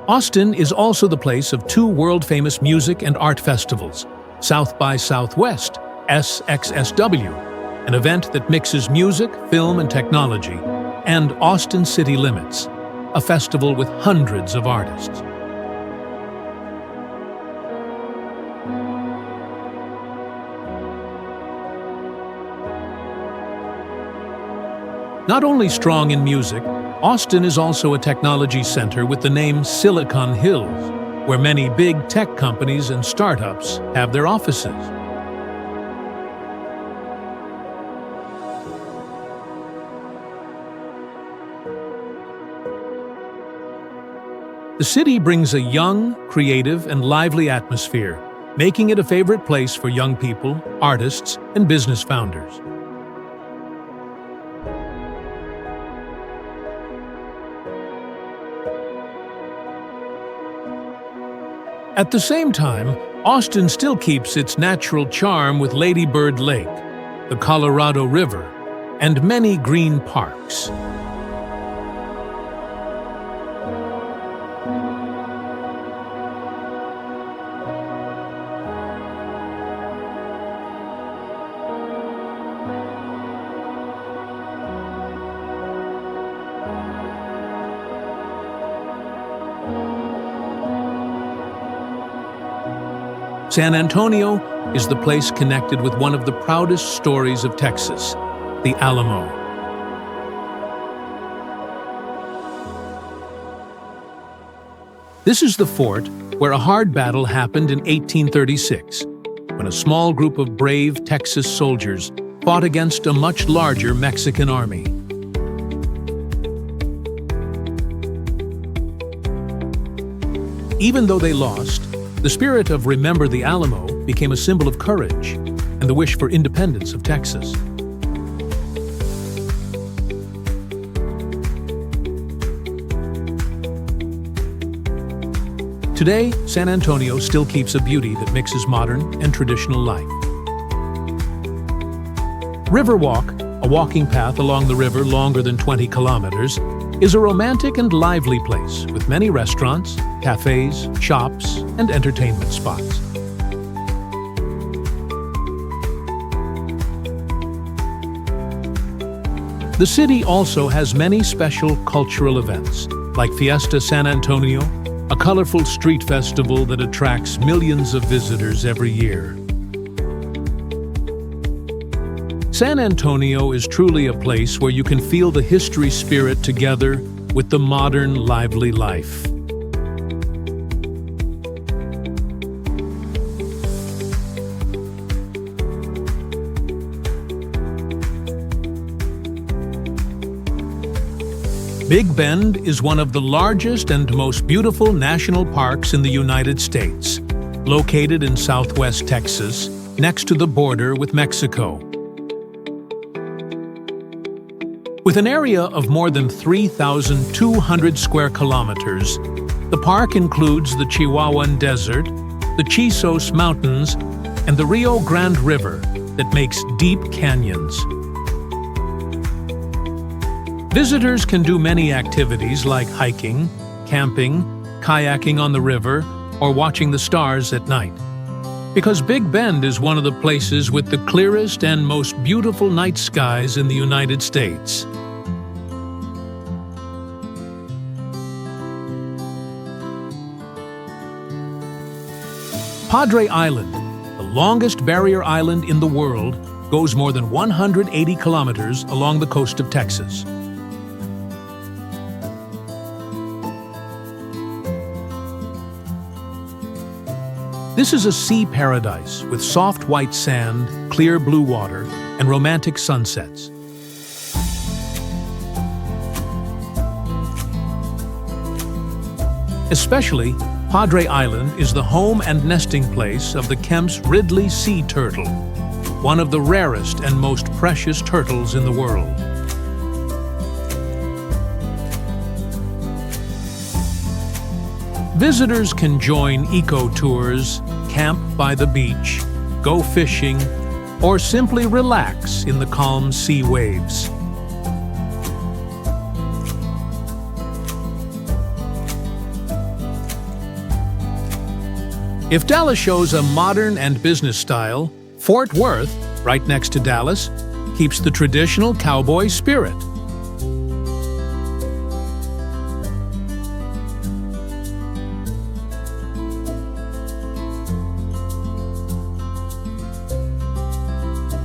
Austin is also the place of two world-famous music and art festivals, South by Southwest, SXSW, an event that mixes music, film, and technology, and Austin City Limits, a festival with hundreds of artists. Not only strong in music, Austin is also a technology center with the name Silicon Hills, where many big tech companies and startups have their offices. The city brings a young, creative, and lively atmosphere, making it a favorite place for young people, artists, and business founders. At the same time, Austin still keeps its natural charm with Lady Bird Lake, the Colorado River, and many green parks. San Antonio is the place connected with one of the proudest stories of Texas, the Alamo. This is the fort where a hard battle happened in 1836, when a small group of brave Texas soldiers fought against a much larger Mexican army. Even though they lost, the spirit of Remember the Alamo became a symbol of courage and the wish for independence of Texas. Today, San Antonio still keeps a beauty that mixes modern and traditional life. Riverwalk, a walking path along the river longer than 20 kilometers, is a romantic and lively place with many restaurants, cafes, shops, and entertainment spots. The city also has many special cultural events, like Fiesta San Antonio, a colorful street festival that attracts millions of visitors every year. San Antonio is truly a place where you can feel the history spirit together with the modern, lively life. Big Bend is one of the largest and most beautiful national parks in the United States, located in southwest Texas, next to the border with Mexico. With an area of more than 3,200 square kilometers, the park includes the Chihuahuan Desert, the Chisos Mountains, and the Rio Grande River that makes deep canyons. Visitors can do many activities like hiking, camping, kayaking on the river, or watching the stars at night. Because Big Bend is one of the places with the clearest and most beautiful night skies in the United States. Padre Island, the longest barrier island in the world, goes more than 180 kilometers along the coast of Texas. This is a sea paradise with soft white sand, clear blue water, and romantic sunsets. Especially, Padre Island is the home and nesting place of the Kemp's Ridley sea turtle, one of the rarest and most precious turtles in the world. Visitors can join eco-tours, camp by the beach, go fishing, or simply relax in the calm sea waves. If Dallas shows a modern and business style, Fort Worth, right next to Dallas, keeps the traditional cowboy spirit.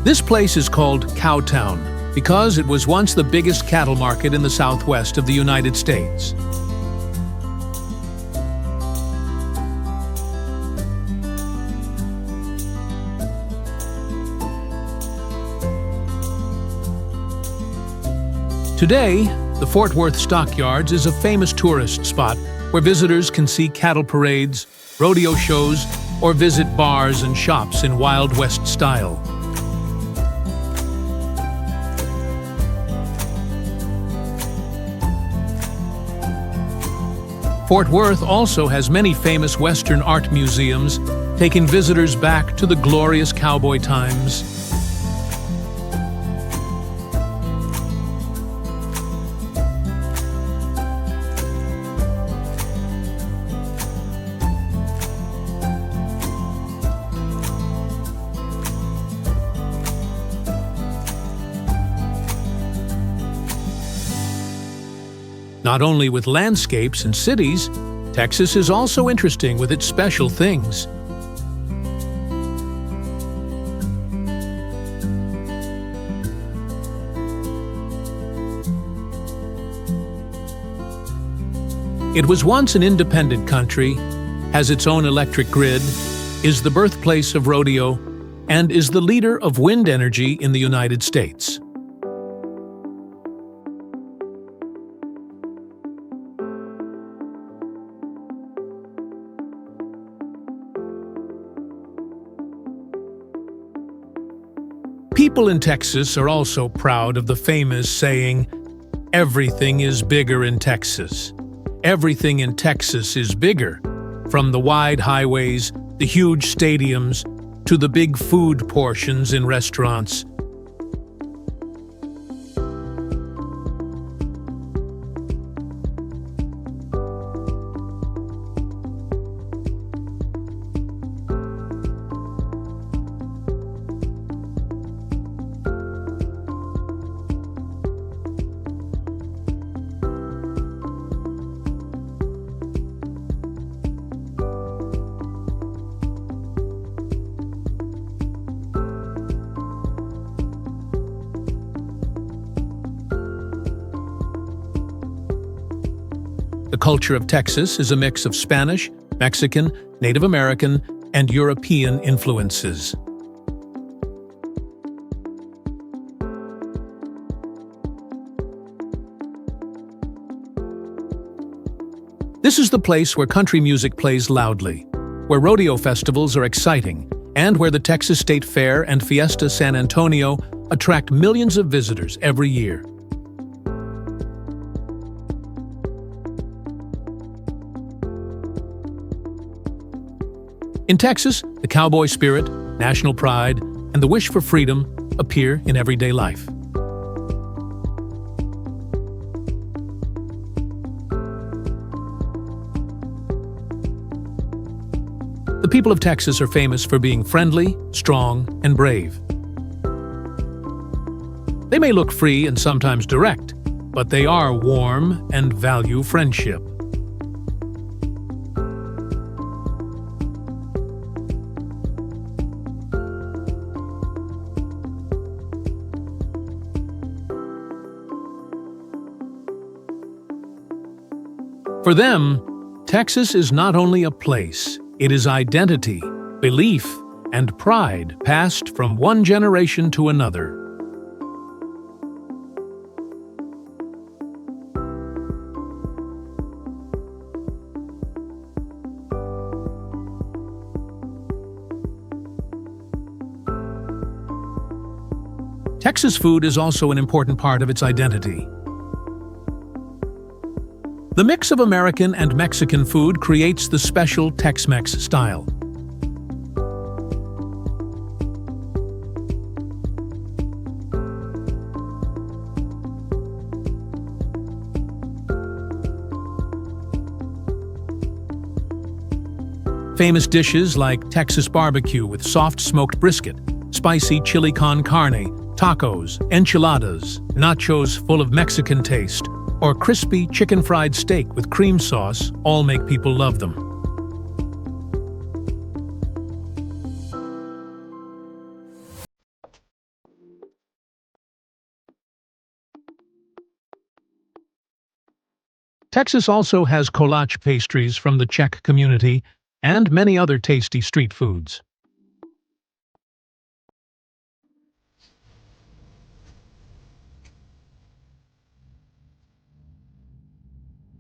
This place is called Cowtown because it was once the biggest cattle market in the southwest of the United States. Today, the Fort Worth Stockyards is a famous tourist spot where visitors can see cattle parades, rodeo shows, or visit bars and shops in Wild West style. Fort Worth also has many famous Western art museums, taking visitors back to the glorious cowboy times. Not only with landscapes and cities, Texas is also interesting with its special things. It was once an independent country, has its own electric grid, is the birthplace of rodeo, and is the leader of wind energy in the United States. People in Texas are also proud of the famous saying, "Everything is bigger in Texas." Everything in Texas is bigger, from the wide highways, the huge stadiums, to the big food portions in restaurants. The culture of Texas is a mix of Spanish, Mexican, Native American, and European influences. This is the place where country music plays loudly. where rodeo festivals are exciting, and where the Texas State Fair and Fiesta San Antonio attract millions of visitors every year. In Texas, the cowboy spirit, national pride, and the wish for freedom appear in everyday life. The people of Texas are famous for being friendly, strong, and brave. They may look free and sometimes direct, but they are warm and value friendship. For them, Texas is not only a place, it is identity, belief, and pride passed from one generation to another. Texas food is also an important part of its identity. The mix of American and Mexican food creates the special Tex-Mex style. Famous dishes like Texas barbecue with soft smoked brisket, spicy chili con carne, tacos, enchiladas, nachos full of Mexican taste, or crispy chicken fried steak with cream sauce all make people love them. Texas also has kolache pastries from the Czech community and many other tasty street foods.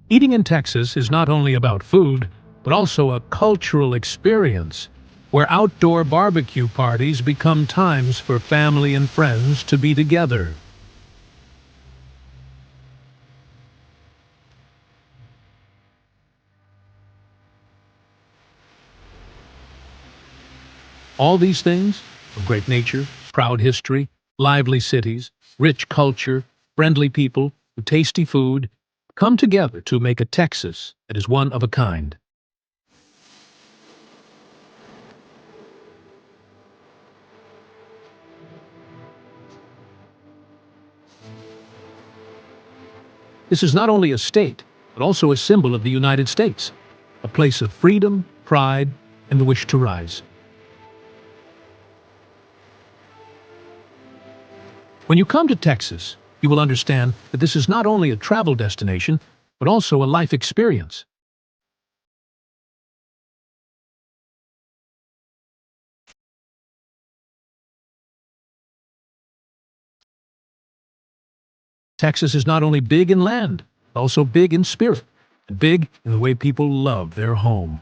Eating in Texas is not only about food, but also a cultural experience, where outdoor barbecue parties become times for family and friends to be together. All these things, of great nature, proud history, lively cities, rich culture, friendly people, tasty food, come together to make a Texas that is one of a kind. This is not only a state, but also a symbol of the United States, a place of freedom, pride, and the wish to rise. When you come to Texas, you will understand that this is not only a travel destination, but also a life experience. Texas is not only big in land, but also big in spirit, and big in the way people love their home.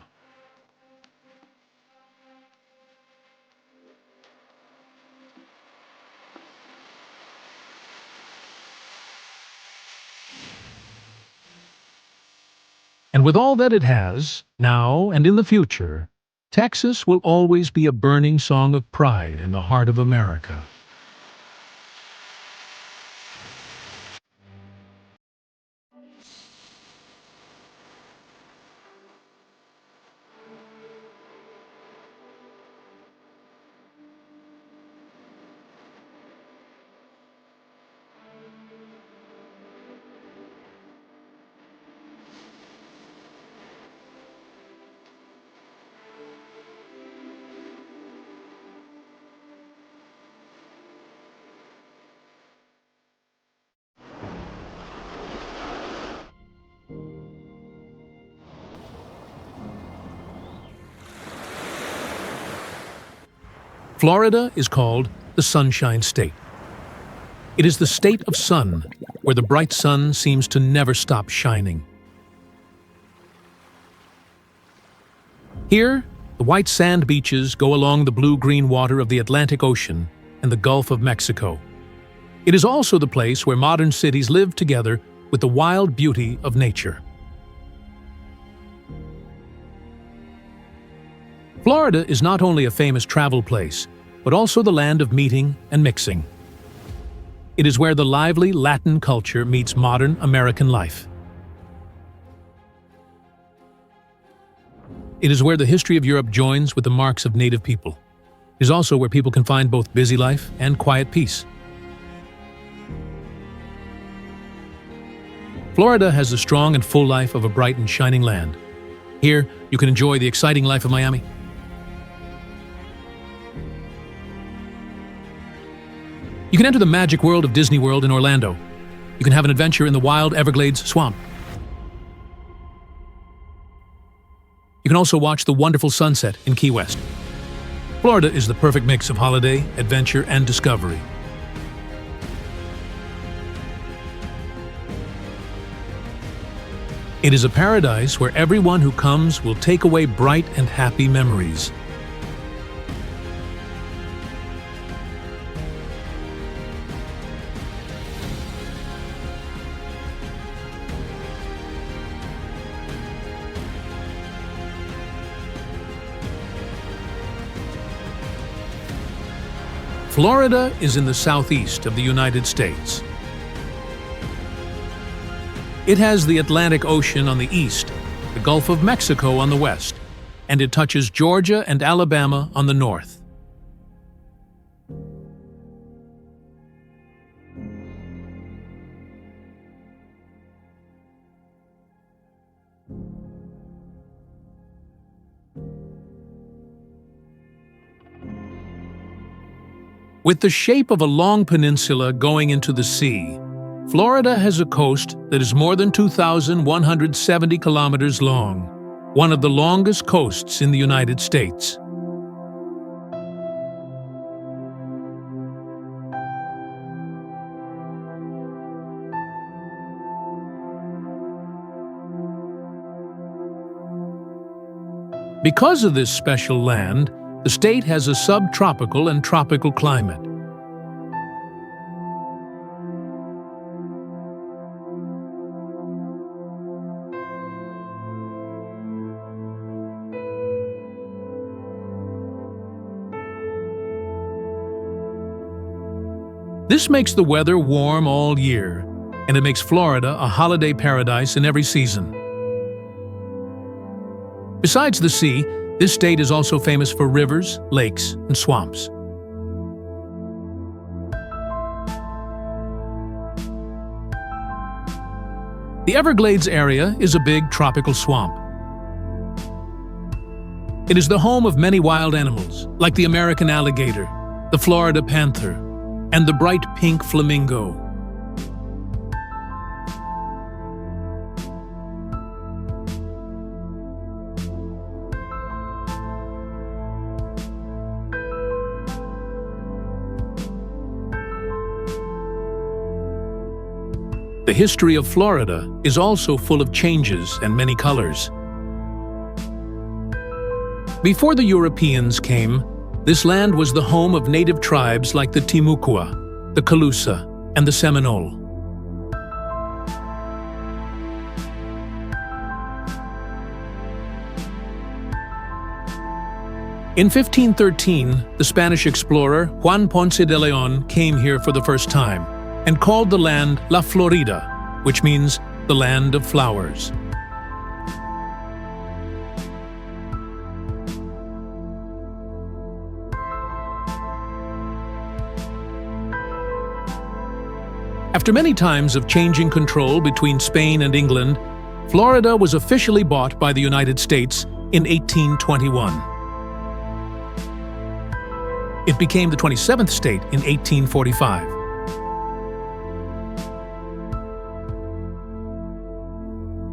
And with all that it has, now and in the future, Texas will always be a burning song of pride in the heart of America. Florida is called the Sunshine State. It is the state of sun, where the bright sun seems to never stop shining. Here, The white sand beaches go along the blue-green water of the Atlantic Ocean and the Gulf of Mexico. It is also the place where modern cities live together with the wild beauty of nature. Florida is not only a famous travel place, but also the land of meeting and mixing. It is where the lively Latin culture meets modern American life. It is where the history of Europe joins with the marks of native people. It is also where people can find both busy life and quiet peace. Florida has the strong and full life of a bright and shining land. Here, you can enjoy the exciting life of Miami. You can enter the magic world of Disney World in Orlando. You can have an adventure in the wild Everglades swamp. You can also watch the wonderful sunset in Key West. Florida is the perfect mix of holiday, adventure, and discovery. It is a paradise where everyone who comes will take away bright and happy memories. Florida is in the southeast of the United States. It has the Atlantic Ocean on the east, the Gulf of Mexico on the west, and it touches Georgia and Alabama on the north. With the shape of a long peninsula going into the sea, Florida has a coast that is more than 2,170 kilometers long, one of the longest coasts in the United States. Because of this special land, the state has a subtropical and tropical climate. This makes the weather warm all year, and it makes Florida a holiday paradise in every season. Besides the sea, this state is also famous for rivers, lakes, and swamps. The Everglades area is a big tropical swamp. It is the home of many wild animals, like the American alligator, the Florida panther, and the bright pink flamingo. The history of Florida is also full of changes and many colors. Before the Europeans came, this land was the home of native tribes like the Timucua, the Calusa, and the Seminole. In 1513, the Spanish explorer Juan Ponce de León came here for the first time and called the land La Florida, which means the land of flowers. After many times of changing control between Spain and England, Florida was officially bought by the United States in 1821. It became the 27th state in 1845.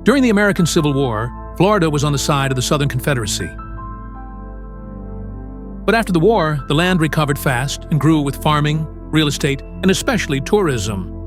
During the American Civil War, Florida was on the side of the Southern Confederacy. But after the war, the land recovered fast and grew with farming, real estate, and especially tourism.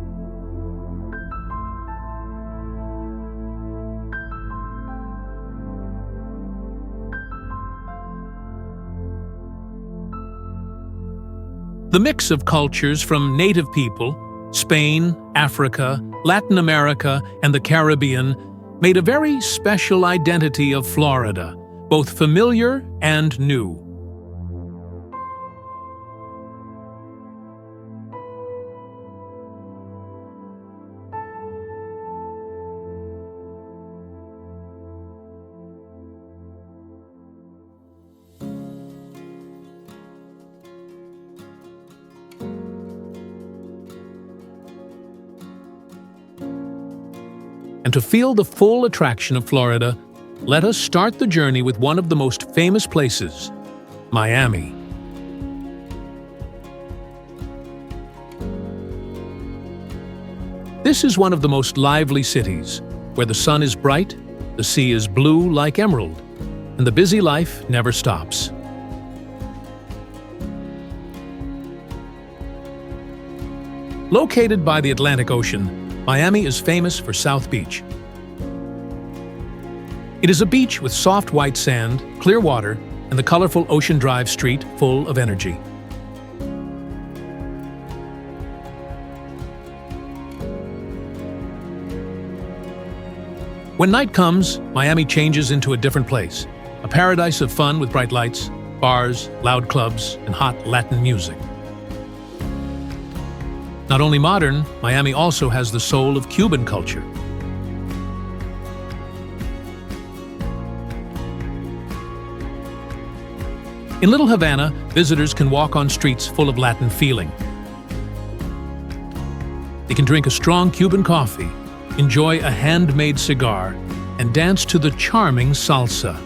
The mix of cultures from native people, Spain, Africa, Latin America, and the Caribbean made a very special identity of Florida, both familiar and new. And to feel the full attraction of Florida, let us start the journey with one of the most famous places, Miami. This is one of the most lively cities, where the sun is bright, the sea is blue like emerald, and the busy life never stops. Located by the Atlantic Ocean, Miami is famous for South Beach. It is a beach with soft white sand, clear water, and the colorful Ocean Drive street full of energy. When night comes, Miami changes into a different place, a paradise of fun with bright lights, bars, loud clubs, and hot Latin music. Not only modern, Miami also has the soul of Cuban culture. In Little Havana, visitors can walk on streets full of Latin feeling. They can drink a strong Cuban coffee, enjoy a handmade cigar, and dance to the charming salsa.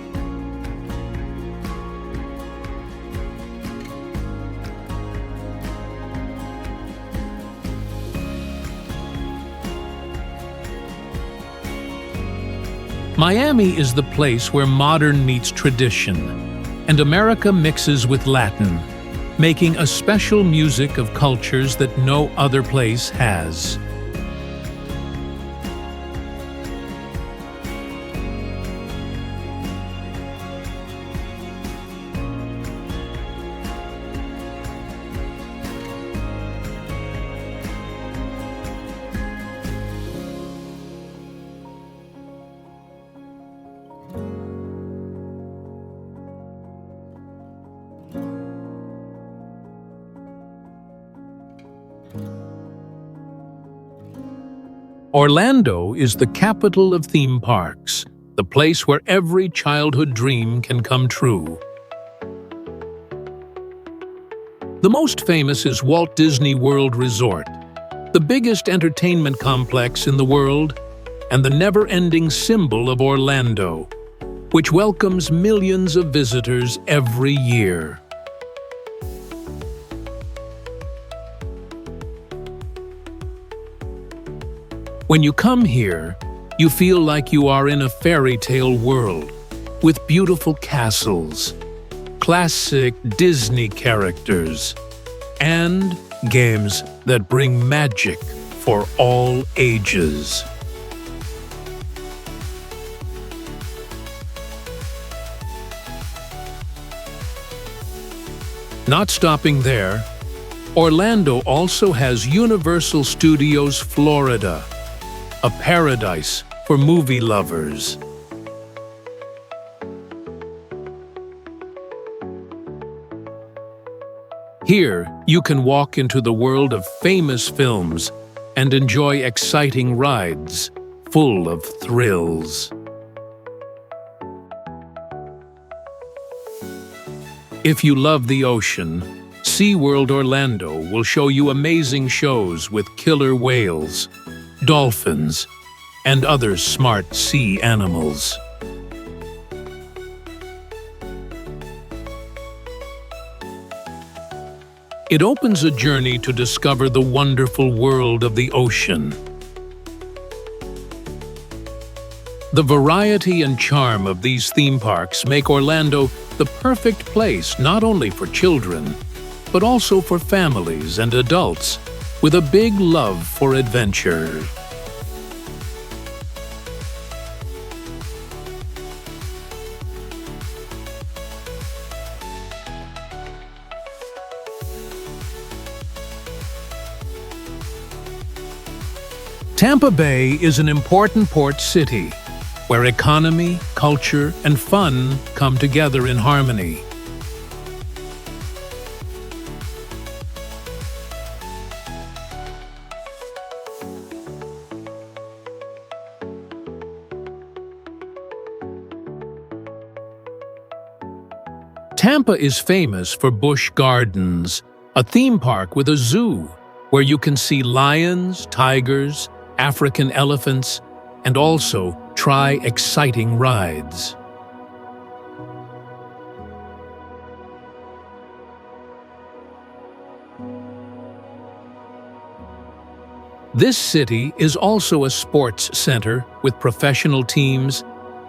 Miami is the place where modern meets tradition, and America mixes with Latin, making a special music of cultures that no other place has. Orlando is the capital of theme parks, the place where every childhood dream can come true. The most famous is Walt Disney World Resort, the biggest entertainment complex in the world and the never-ending symbol of Orlando, which welcomes millions of visitors every year. When you come here, you feel like you are in a fairy tale world, with beautiful castles, classic Disney characters, and games that bring magic for all ages. Not stopping there, Orlando also has Universal Studios Florida, a paradise for movie lovers. Here, you can walk into the world of famous films and enjoy exciting rides full of thrills. If you love the ocean, SeaWorld Orlando will show you amazing shows with killer whales, dolphins, and other smart sea animals. It opens a journey to discover the wonderful world of the ocean. The variety and charm of these theme parks make Orlando the perfect place not only for children, but also for families and adults with a big love for adventure. Tampa Bay is an important port city where economy, culture, and fun come together in harmony. Tampa is famous for Busch Gardens, a theme park with a zoo where you can see lions, tigers, African elephants, and also try exciting rides. This city is also a sports center with professional teams,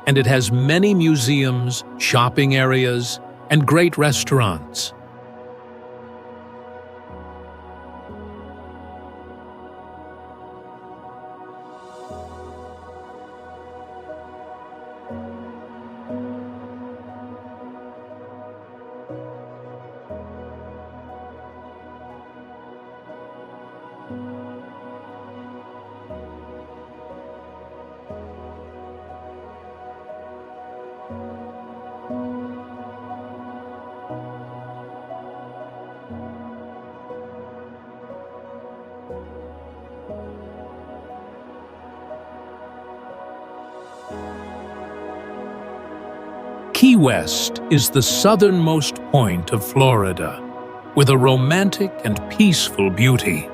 and it has many museums, shopping areas, and great restaurants. Key West is the southernmost point of Florida, with a romantic and peaceful beauty.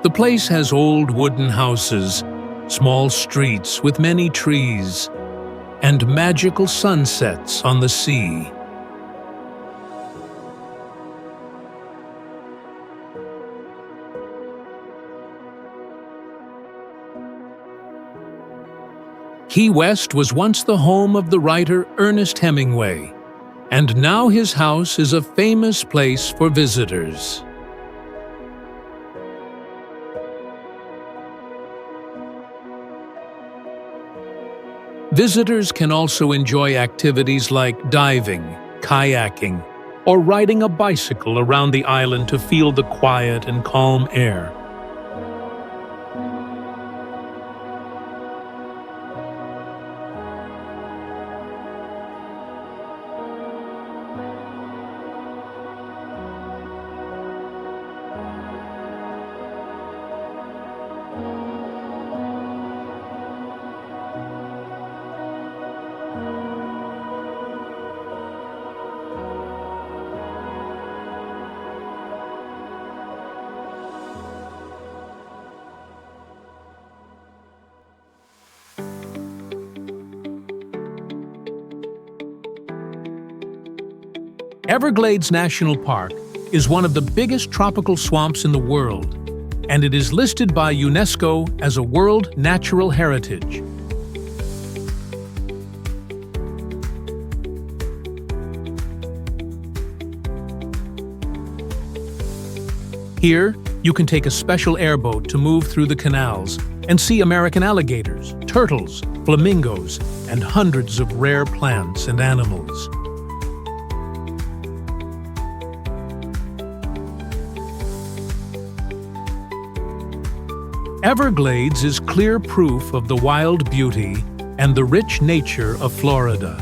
The place has old wooden houses, small streets with many trees, and magical sunsets on the sea. Key West was once the home of the writer Ernest Hemingway, and now his house is a famous place for visitors. Visitors can also enjoy activities like diving, kayaking, or riding a bicycle around the island to feel the quiet and calm air. Everglades National Park is one of the biggest tropical swamps in the world, and it is listed by UNESCO as a World Natural Heritage. Here, you can take a special airboat to move through the canals and see American alligators, turtles, flamingos, and hundreds of rare plants and animals. Everglades is clear proof of the wild beauty and the rich nature of Florida.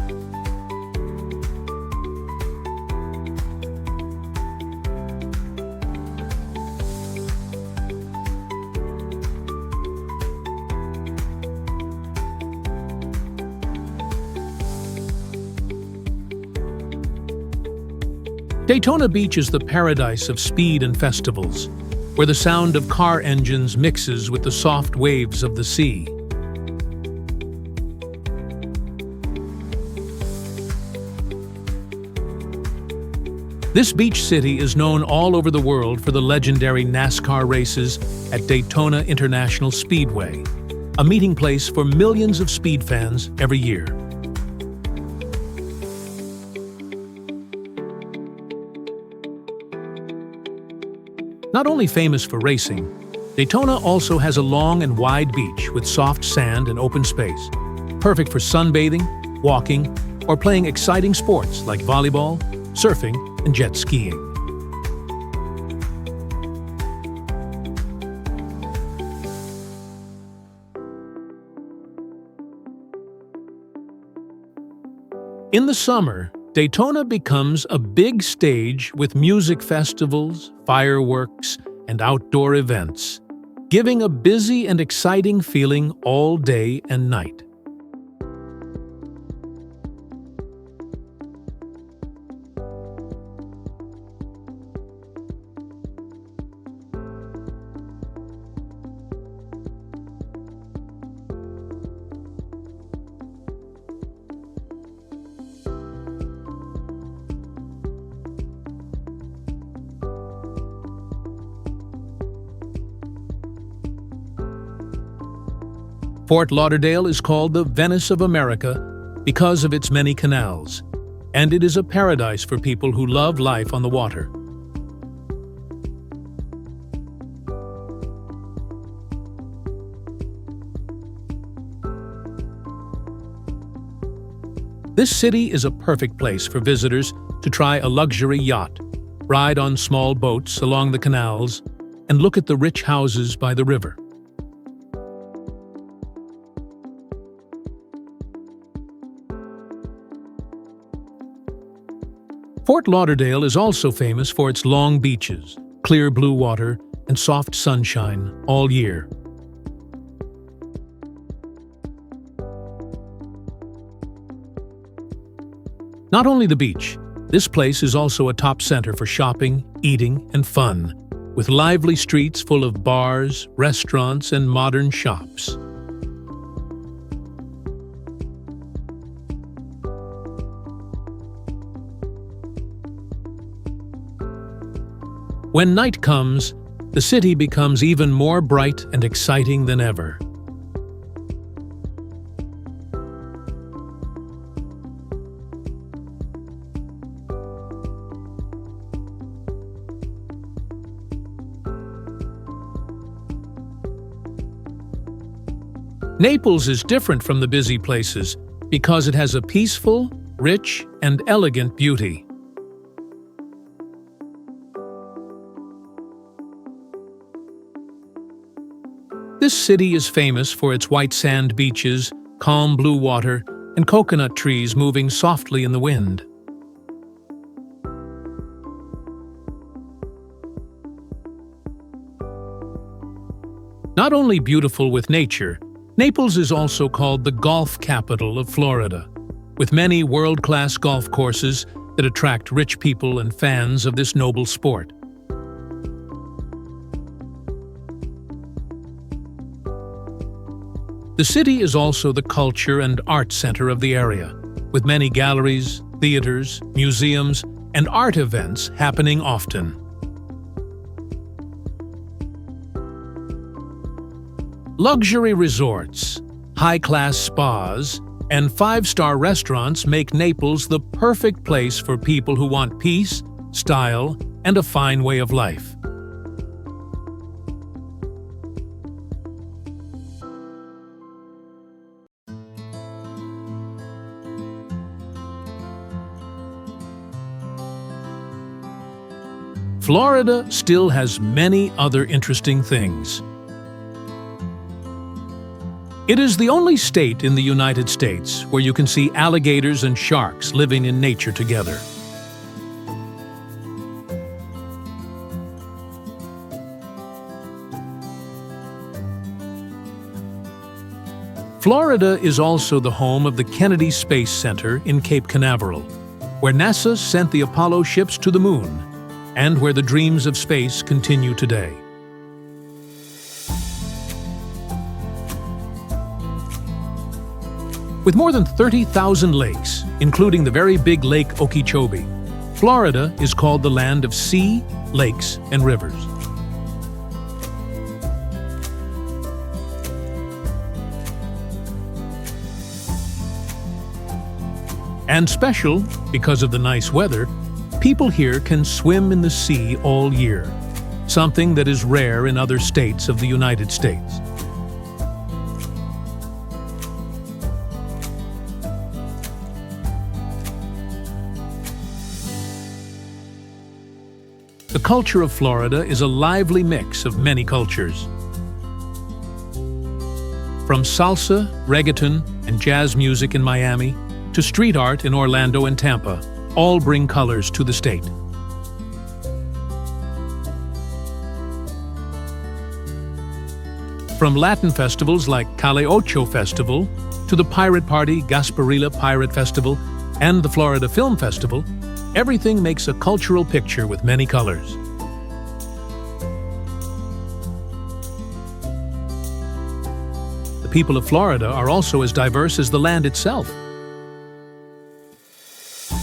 Daytona Beach is the paradise of speed and festivals, where the sound of car engines mixes with the soft waves of the sea. This beach city is known all over the world for the legendary NASCAR races at Daytona International Speedway, a meeting place for millions of speed fans every year. Not only famous for racing, Daytona also has a long and wide beach with soft sand and open space. perfect for sunbathing, walking, or playing exciting sports like volleyball, surfing, and jet skiing. In the summer, Daytona becomes a big stage with music festivals, fireworks, and outdoor events, giving a busy and exciting feeling all day and night. Fort Lauderdale is called the Venice of America because of its many canals, and it is a paradise for people who love life on the water. This city is a perfect place for visitors to try a luxury yacht, ride on small boats along the canals, and look at the rich houses by the river. Fort Lauderdale is also famous for its long beaches, clear blue water, and soft sunshine all year. Not only the beach, this place is also a top center for shopping, eating, and fun, with lively streets full of bars, restaurants, and modern shops. When night comes, the city becomes even more bright and exciting than ever. Naples is different from the busy places because it has a peaceful, rich, and elegant beauty. This city is famous for its white sand beaches, calm blue water, and coconut trees moving softly in the wind. Not only beautiful with nature, Naples is also called the golf capital of Florida, with many world-class golf courses that attract rich people and fans of this noble sport. The city is also the culture and art center of the area, with many galleries, theaters, museums, and art events happening often. Luxury resorts, high-class spas, and five-star restaurants make Naples the perfect place for people who want peace, style, and a fine way of life. Florida still has many other interesting things. It is the only state in the United States where you can see alligators and sharks living in nature together. Florida is also the home of the Kennedy Space Center in Cape Canaveral, where NASA sent the Apollo ships to the moon, and where the dreams of space continue today. With more than 30,000 lakes, including the very big Lake Okeechobee, Florida is called the land of sea, lakes, and rivers. And special, because of the nice weather, people here can swim in the sea all year, something that is rare in other states of the United States. The culture of Florida is a lively mix of many cultures. From salsa, reggaeton, and jazz music in Miami, to street art in Orlando and Tampa, all bring colors to the state. From Latin festivals like Cale Ocho Festival, to the pirate party Gasparilla Pirate Festival, and the Florida Film Festival, everything makes a cultural picture with many colors. The people of Florida are also as diverse as the land itself.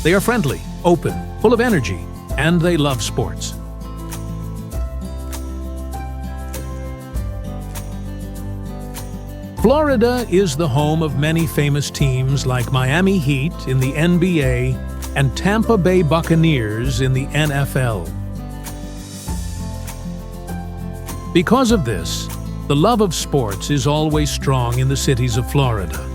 They are friendly, open, full of energy, and they love sports. Florida is the home of many famous teams like Miami Heat in the NBA and Tampa Bay Buccaneers in the NFL. Because of this, the love of sports is always strong in the cities of Florida.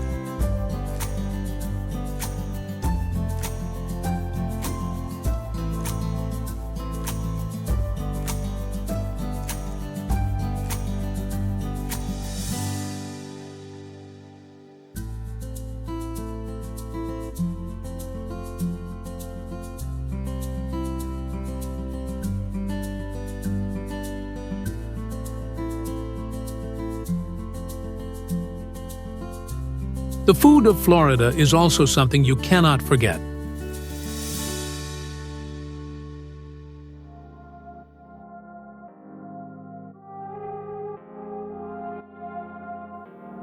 The food of Florida is also something you cannot forget.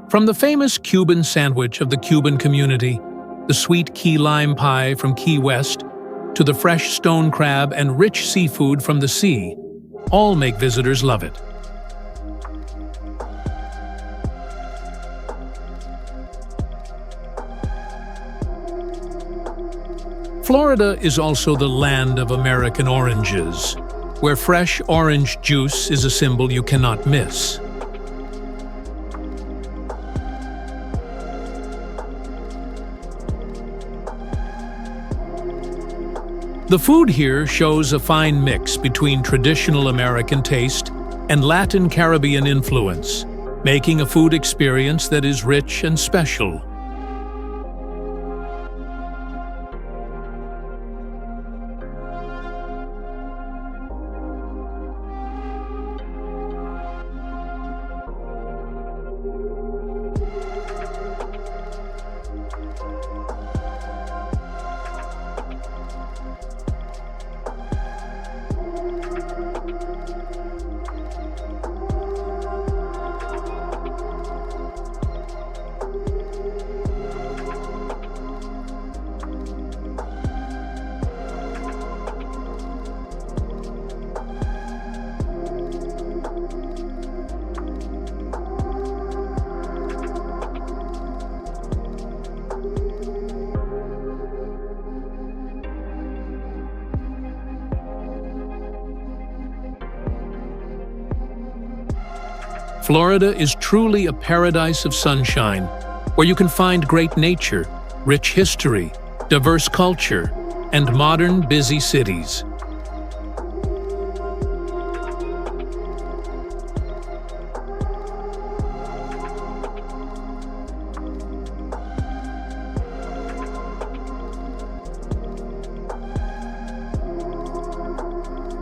From the famous Cuban sandwich of the Cuban community, the sweet key lime pie from Key West, to the fresh stone crab and rich seafood from the sea, all make visitors love it. Florida is also the land of American oranges, where fresh orange juice is a symbol you cannot miss. The food here shows a fine mix between traditional American taste and Latin Caribbean influence, making a food experience that is rich and special. Florida is truly a paradise of sunshine, where you can find great nature, rich history, diverse culture, and modern, busy cities.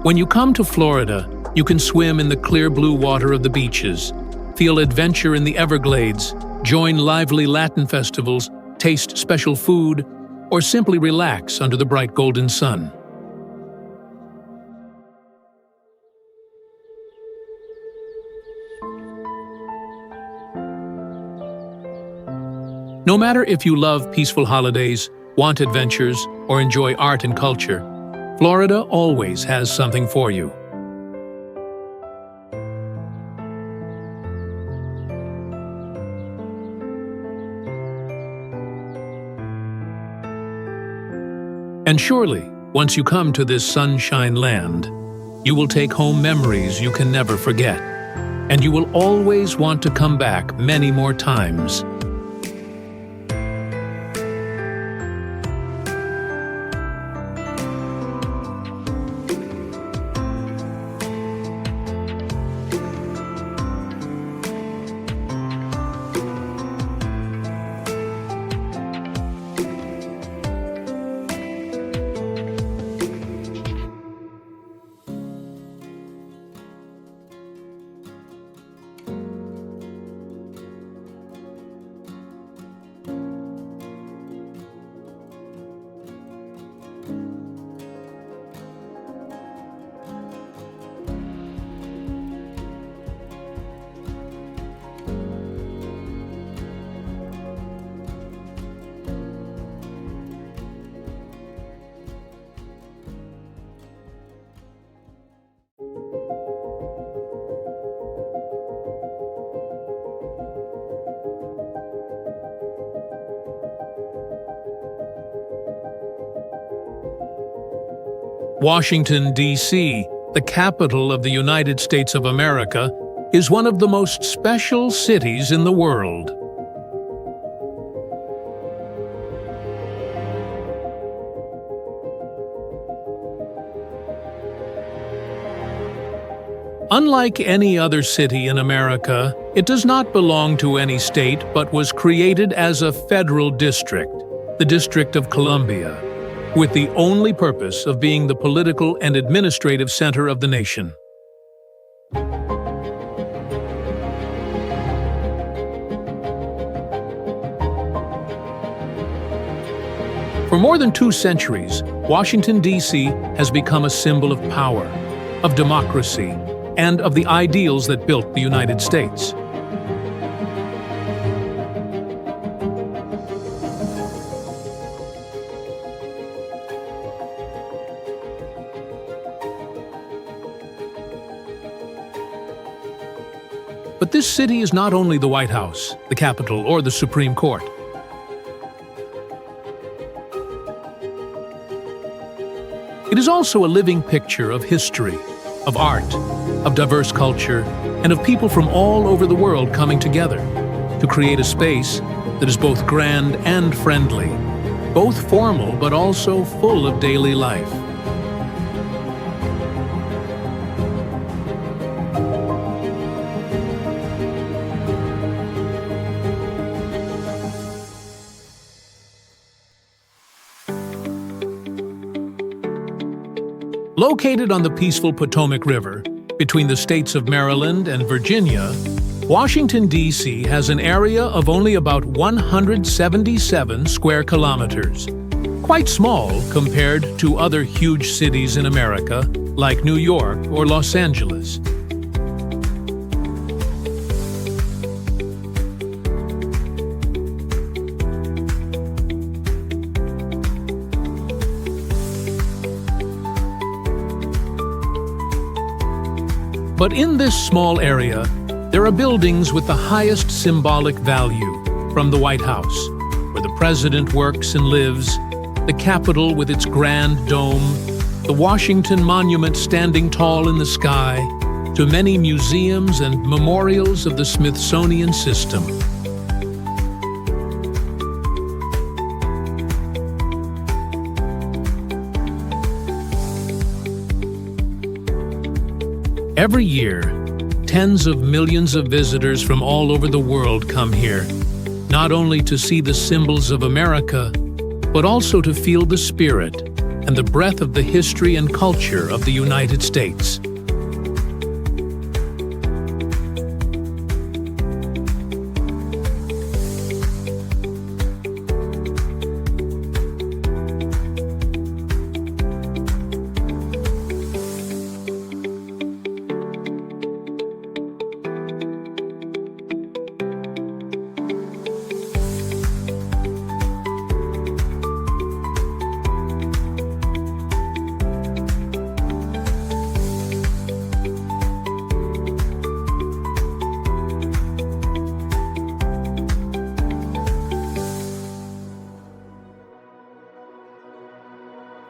When you come to Florida, you can swim in the clear blue water of the beaches, feel adventure in the Everglades, join lively Latin festivals, taste special food, or simply relax under the bright golden sun. No matter if you love peaceful holidays, want adventures, or enjoy art and culture, Florida always has something for you. And surely, once you come to this sunshine land, you will take home memories you can never forget, and you will always want to come back many more times. Washington, D.C., the capital of the United States of America, is one of the most special cities in the world. Unlike any other city in America, it does not belong to any state but was created as a federal district, the District of Columbia, with the only purpose of being the political and administrative center of the nation. For more than 2 centuries, Washington, D.C. has become a symbol of power, of democracy, and of the ideals that built the United States. But this city is not only the White House, the Capitol, or the Supreme Court. It is also a living picture of history, of art, of diverse culture, and of people from all over the world coming together to create a space that is both grand and friendly, both formal but also full of daily life. Located on the peaceful Potomac River, between the states of Maryland and Virginia, Washington, D.C. has an area of only about 177 square kilometers. Quite small compared to other huge cities in America, like New York or Los Angeles. But in this small area, there are buildings with the highest symbolic value, from the White House, where the president works and lives, the Capitol with its grand dome, the Washington Monument standing tall in the sky, to many museums and memorials of the Smithsonian system. Every year, tens of millions of visitors from all over the world come here, not only to see the symbols of America, but also to feel the spirit and the breath of the history and culture of the United States.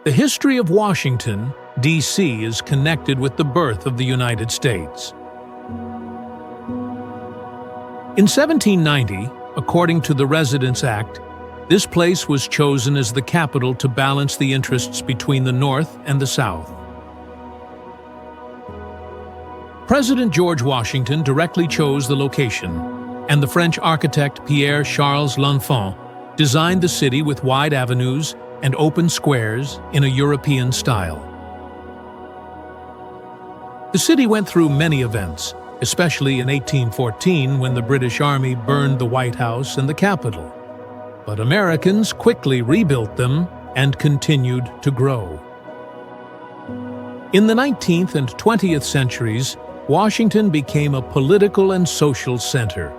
The history of Washington, D.C. is connected with the birth of the United States. In 1790, according to the Residence Act, this place was chosen as the capital to balance the interests between the North and the South. President George Washington directly chose the location, and the French architect Pierre-Charles L'Enfant designed the city with wide avenues and open squares in a European style. The city went through many events, especially in 1814 when the British Army burned the White House and the Capitol. But Americans quickly rebuilt them and continued to grow. In the 19th and 20th centuries, Washington became a political and social center,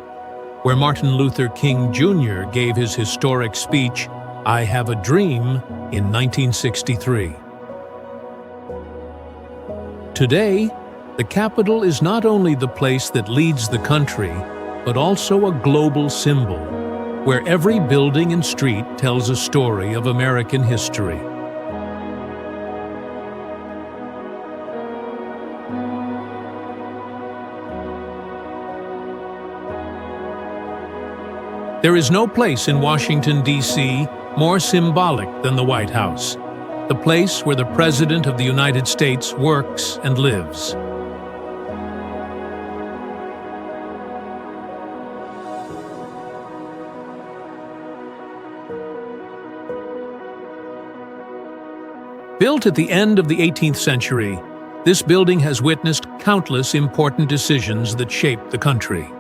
where Martin Luther King Jr. gave his historic speech, "I Have a Dream," in 1963. Today, the Capitol is not only the place that leads the country, but also a global symbol, where every building and street tells a story of American history. There is no place in Washington, D.C. more symbolic than the White House, the place where the President of the United States works and lives. Built at the end of the 18th century, this building has witnessed countless important decisions that shaped the country.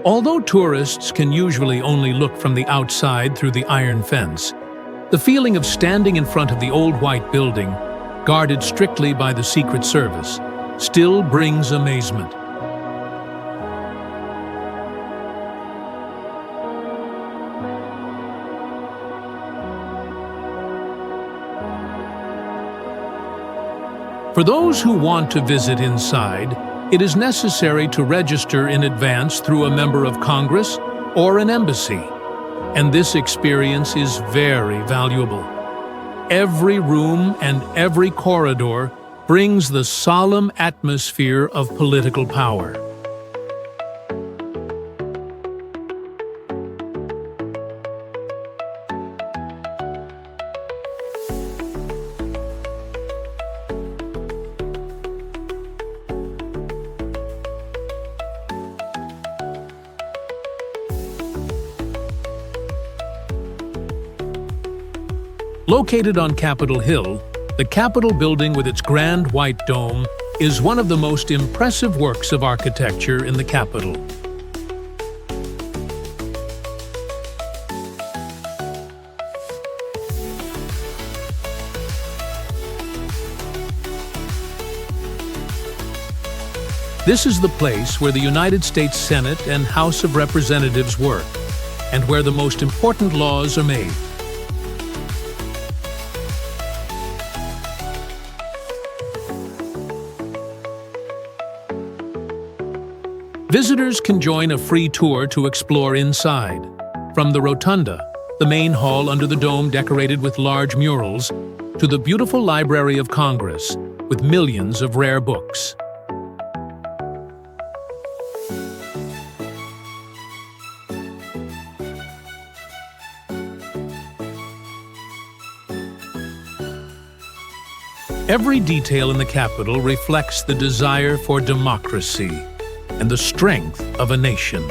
Although tourists can usually only look from the outside through the iron fence, the feeling of standing in front of the old white building, guarded strictly by the Secret Service, still brings amazement. For those who want to visit inside, it is necessary to register in advance through a member of Congress or an embassy, and this experience is very valuable. Every room and every corridor brings the solemn atmosphere of political power. Located on Capitol Hill, the Capitol building with its grand white dome is one of the most impressive works of architecture in the Capitol. This is the place where the United States Senate and House of Representatives work, and where the most important laws are made. Visitors can join a free tour to explore inside, from the rotunda, the main hall under the dome decorated with large murals, to the beautiful Library of Congress with millions of rare books. Every detail in the Capitol reflects the desire for democracy and the strength of a nation.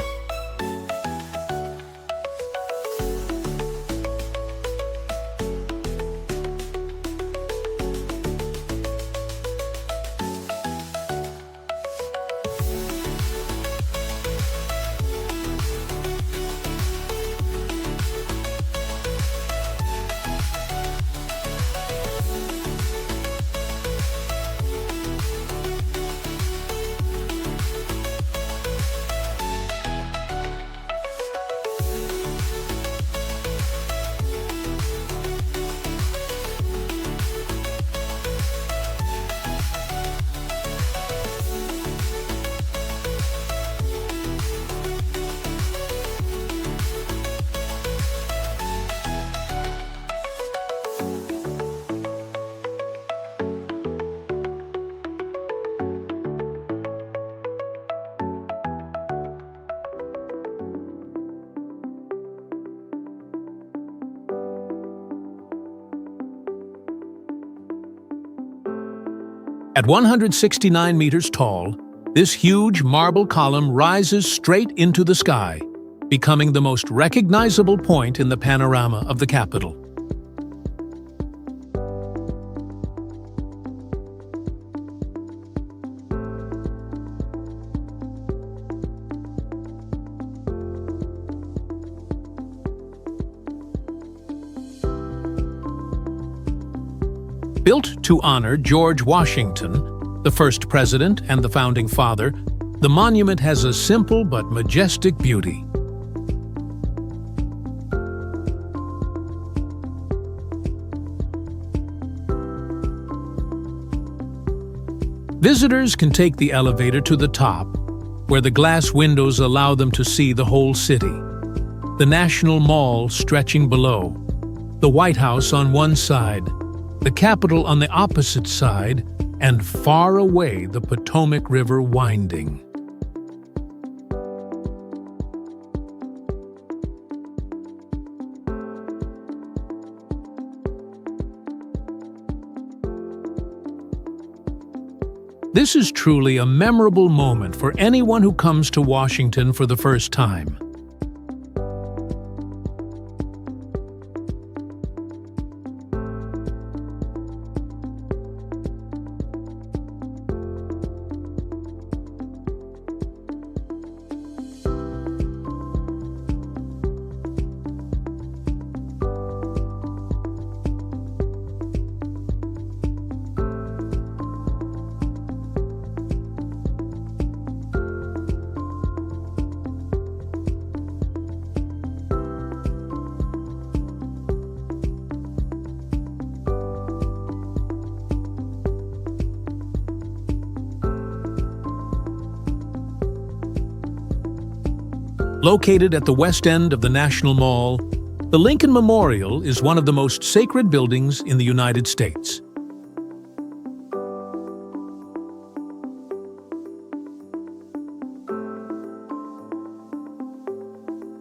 At 169 meters tall, this huge marble column rises straight into the sky, becoming the most recognizable point in the panorama of the Capitol. Built to honor George Washington, the first president and the founding father, the monument has a simple but majestic beauty. Visitors can take the elevator to the top, where the glass windows allow them to see the whole city, the National Mall stretching below, The White House on one side, the Capitol on the opposite side, and far away the Potomac River winding. This is truly a memorable moment for anyone who comes to Washington for the first time. Located at the west end of the National Mall, the Lincoln Memorial is one of the most sacred buildings in the United States.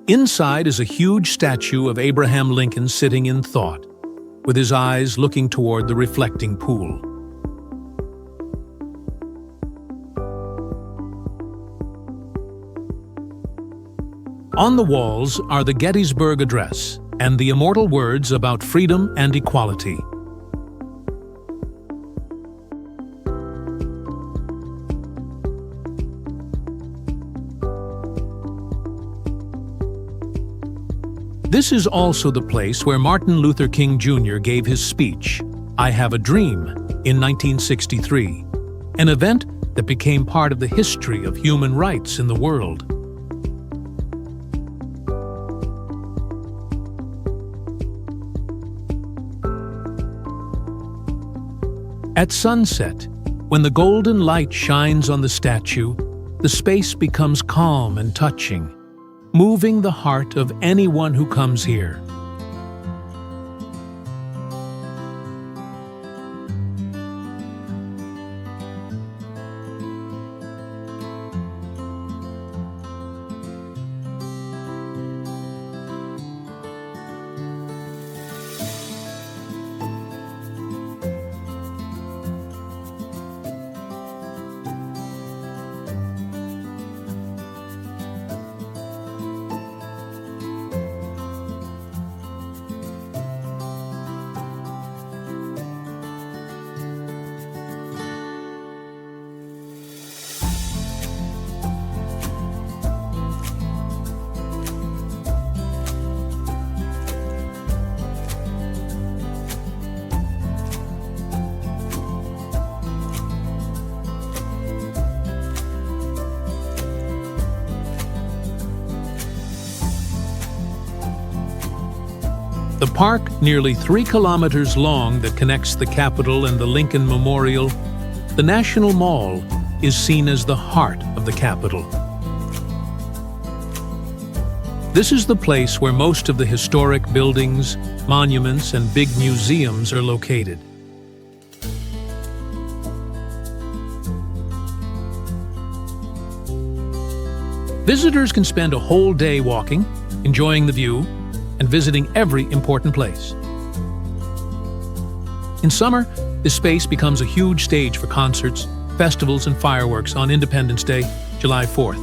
Inside is a huge statue of Abraham Lincoln sitting in thought, with his eyes looking toward the reflecting pool. On the walls are the Gettysburg Address and the immortal words about freedom and equality. This is also the place where Martin Luther King Jr. gave his speech, "I Have a Dream," in 1963, an event that became part of the history of human rights in the world. At sunset, when the golden light shines on the statue, the space becomes calm and touching, moving the heart of anyone who comes here. The park, nearly 3 kilometers long, that connects the Capitol and the Lincoln Memorial, the National Mall, is seen as the heart of the Capitol. This is the place where most of the historic buildings, monuments, and big museums are located. Visitors can spend a whole day walking, enjoying the view, and visiting every important place. In summer, this space becomes a huge stage for concerts, festivals, and fireworks on Independence Day, July 4th.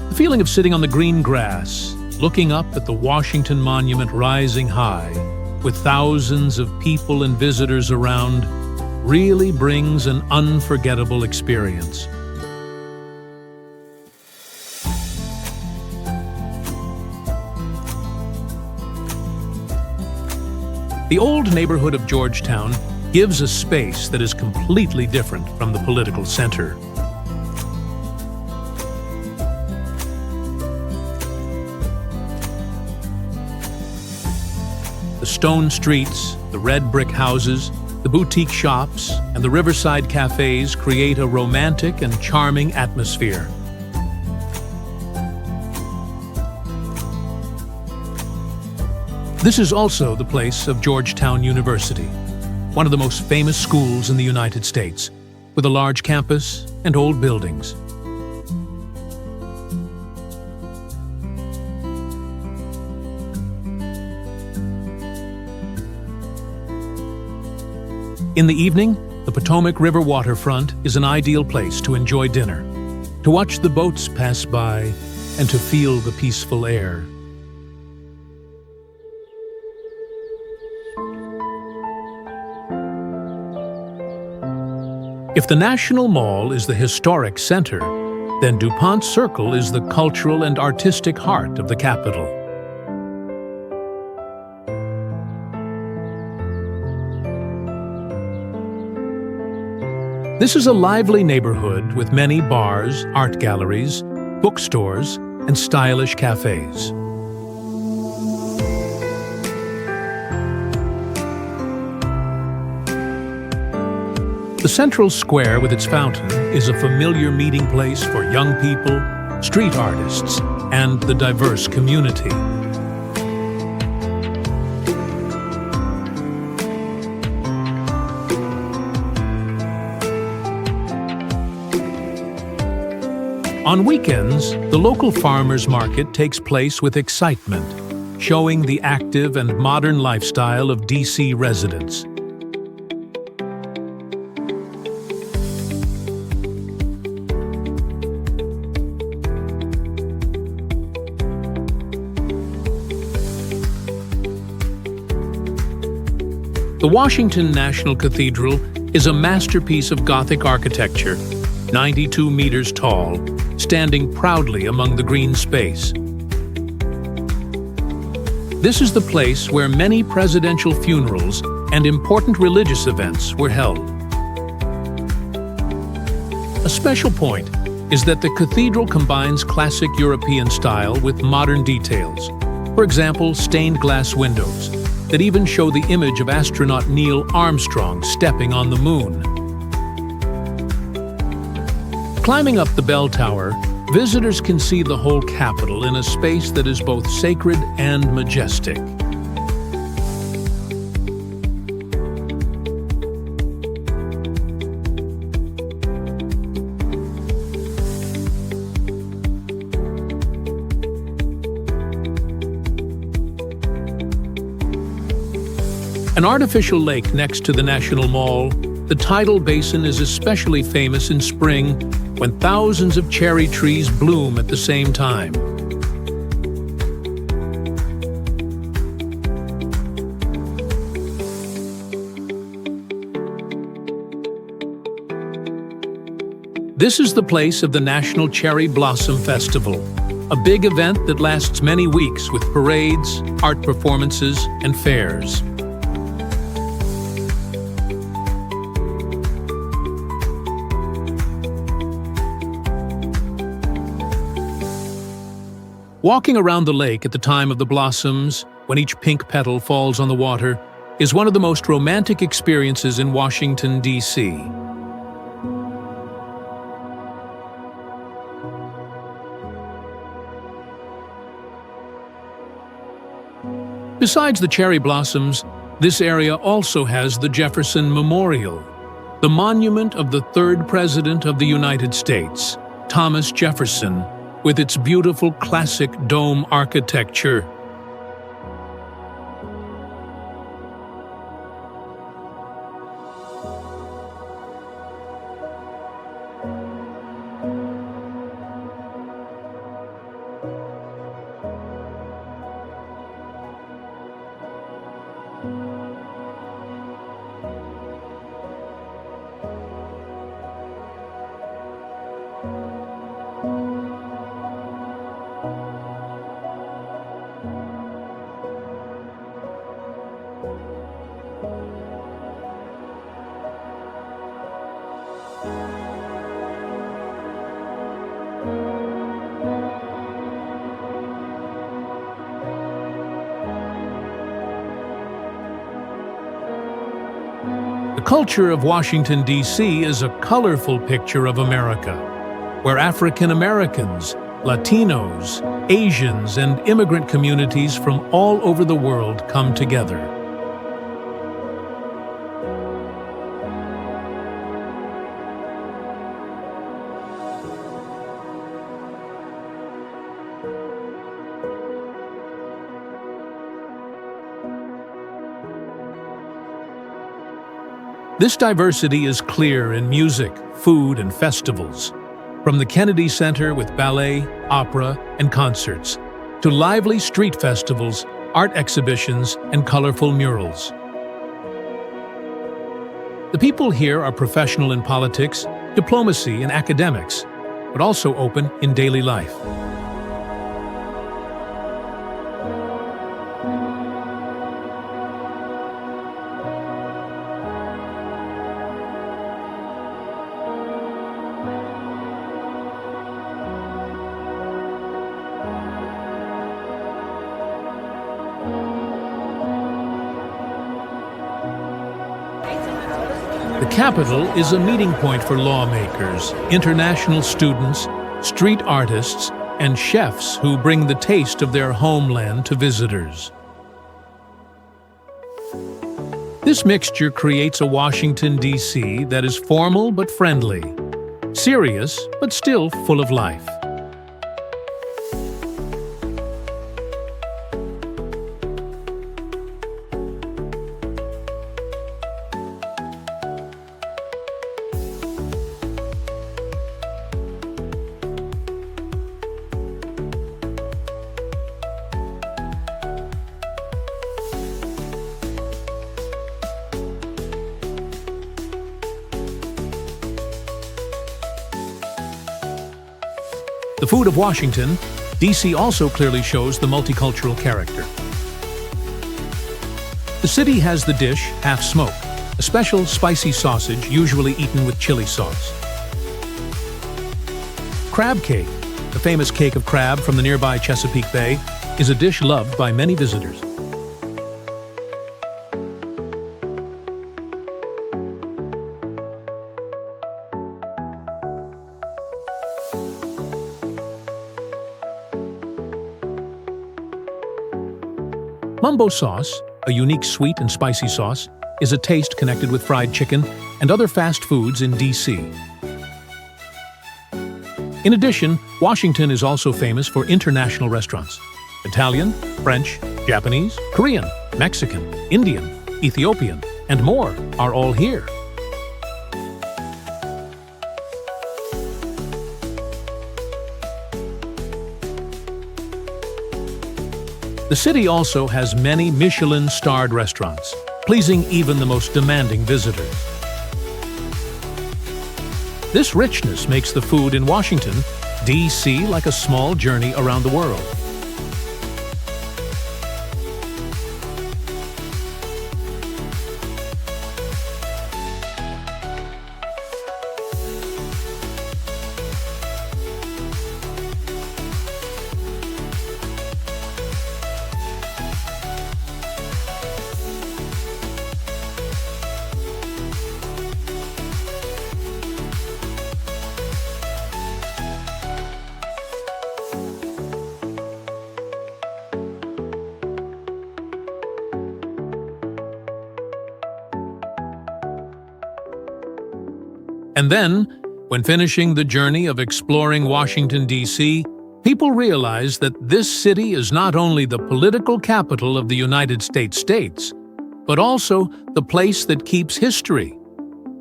The feeling of sitting on the green grass, looking up at the Washington Monument rising high, with thousands of people and visitors around, really brings an unforgettable experience. The old neighborhood of Georgetown gives a space that is completely different from the political center. The stone streets, the red brick houses, the boutique shops, and the riverside cafes create a romantic and charming atmosphere. This is also the place of Georgetown University, one of the most famous schools in the United States, with a large campus and old buildings. In the evening, the Potomac River waterfront is an ideal place to enjoy dinner, to watch the boats pass by, and to feel the peaceful air. If the National Mall is the historic center, then DuPont Circle is the cultural and artistic heart of the capital. This is a lively neighborhood with many bars, art galleries, bookstores, and stylish cafes. The central square with its fountain is a familiar meeting place for young people, street artists, and the diverse community. On weekends, the local farmers market takes place with excitement, showing the active and modern lifestyle of DC residents. The Washington National Cathedral is a masterpiece of Gothic architecture, 92 meters tall, standing proudly among the green space. This is the place where many presidential funerals and important religious events were held. A special point is that the cathedral combines classic European style with modern details. For example, stained glass windows that even show the image of astronaut Neil Armstrong stepping on the moon. Climbing up the bell tower, visitors can see the whole Capitol in a space that is both sacred and majestic. An artificial lake next to the National Mall, the tidal basin is especially famous in spring when thousands of cherry trees bloom at the same time. This is the place of the National Cherry Blossom Festival, a big event that lasts many weeks with parades, art performances, and fairs. Walking around the lake at the time of the blossoms, when each pink petal falls on the water, is one of the most romantic experiences in Washington, D.C. Besides the cherry blossoms, this area also has the Jefferson Memorial, the monument of the third President of the United States, Thomas Jefferson, with its beautiful classic dome architecture. The culture of Washington, D.C. is a colorful picture of America, where African Americans, Latinos, Asians, and immigrant communities from all over the world come together. This diversity is clear in music, food, and festivals. From the Kennedy Center with ballet, opera, and concerts, to lively street festivals, art exhibitions, and colorful murals. The people here are professional in politics, diplomacy, and academics, but also open in daily life. The capital is a meeting point for lawmakers, international students, street artists, and chefs who bring the taste of their homeland to visitors. This mixture creates a Washington, D.C. that is formal but friendly, serious but still full of life. The food of Washington, D.C. also clearly shows the multicultural character. The city has the dish half smoke, a special spicy sausage usually eaten with chili sauce. Crab cake, the famous cake of crab from the nearby Chesapeake Bay, is a dish loved by many visitors. Mumbo sauce, a unique sweet and spicy sauce, is a taste connected with fried chicken and other fast foods in D.C. In addition, Washington is also famous for international restaurants. Italian, French, Japanese, Korean, Mexican, Indian, Ethiopian, and more are all here. The city also has many Michelin-starred restaurants, pleasing even the most demanding visitors. This richness makes the food in Washington, D.C. like a small journey around the world. And then, when finishing the journey of exploring Washington, D.C., people realize that this city is not only the political capital of the United States, but also the place that keeps history,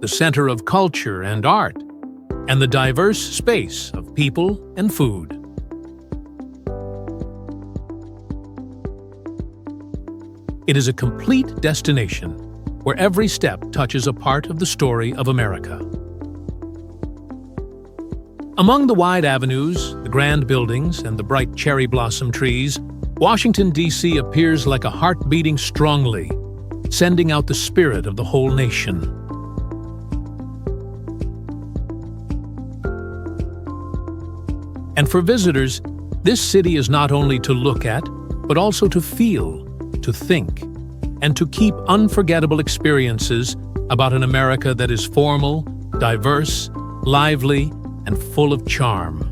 the center of culture and art, and the diverse space of people and food. It is a complete destination where every step touches a part of the story of America. Among the wide avenues, the grand buildings, and the bright cherry blossom trees, Washington, D.C. appears like a heart beating strongly, sending out the spirit of the whole nation. And for visitors, this city is not only to look at, but also to feel, to think, and to keep unforgettable experiences about an America that is formal, diverse, lively, and full of charm.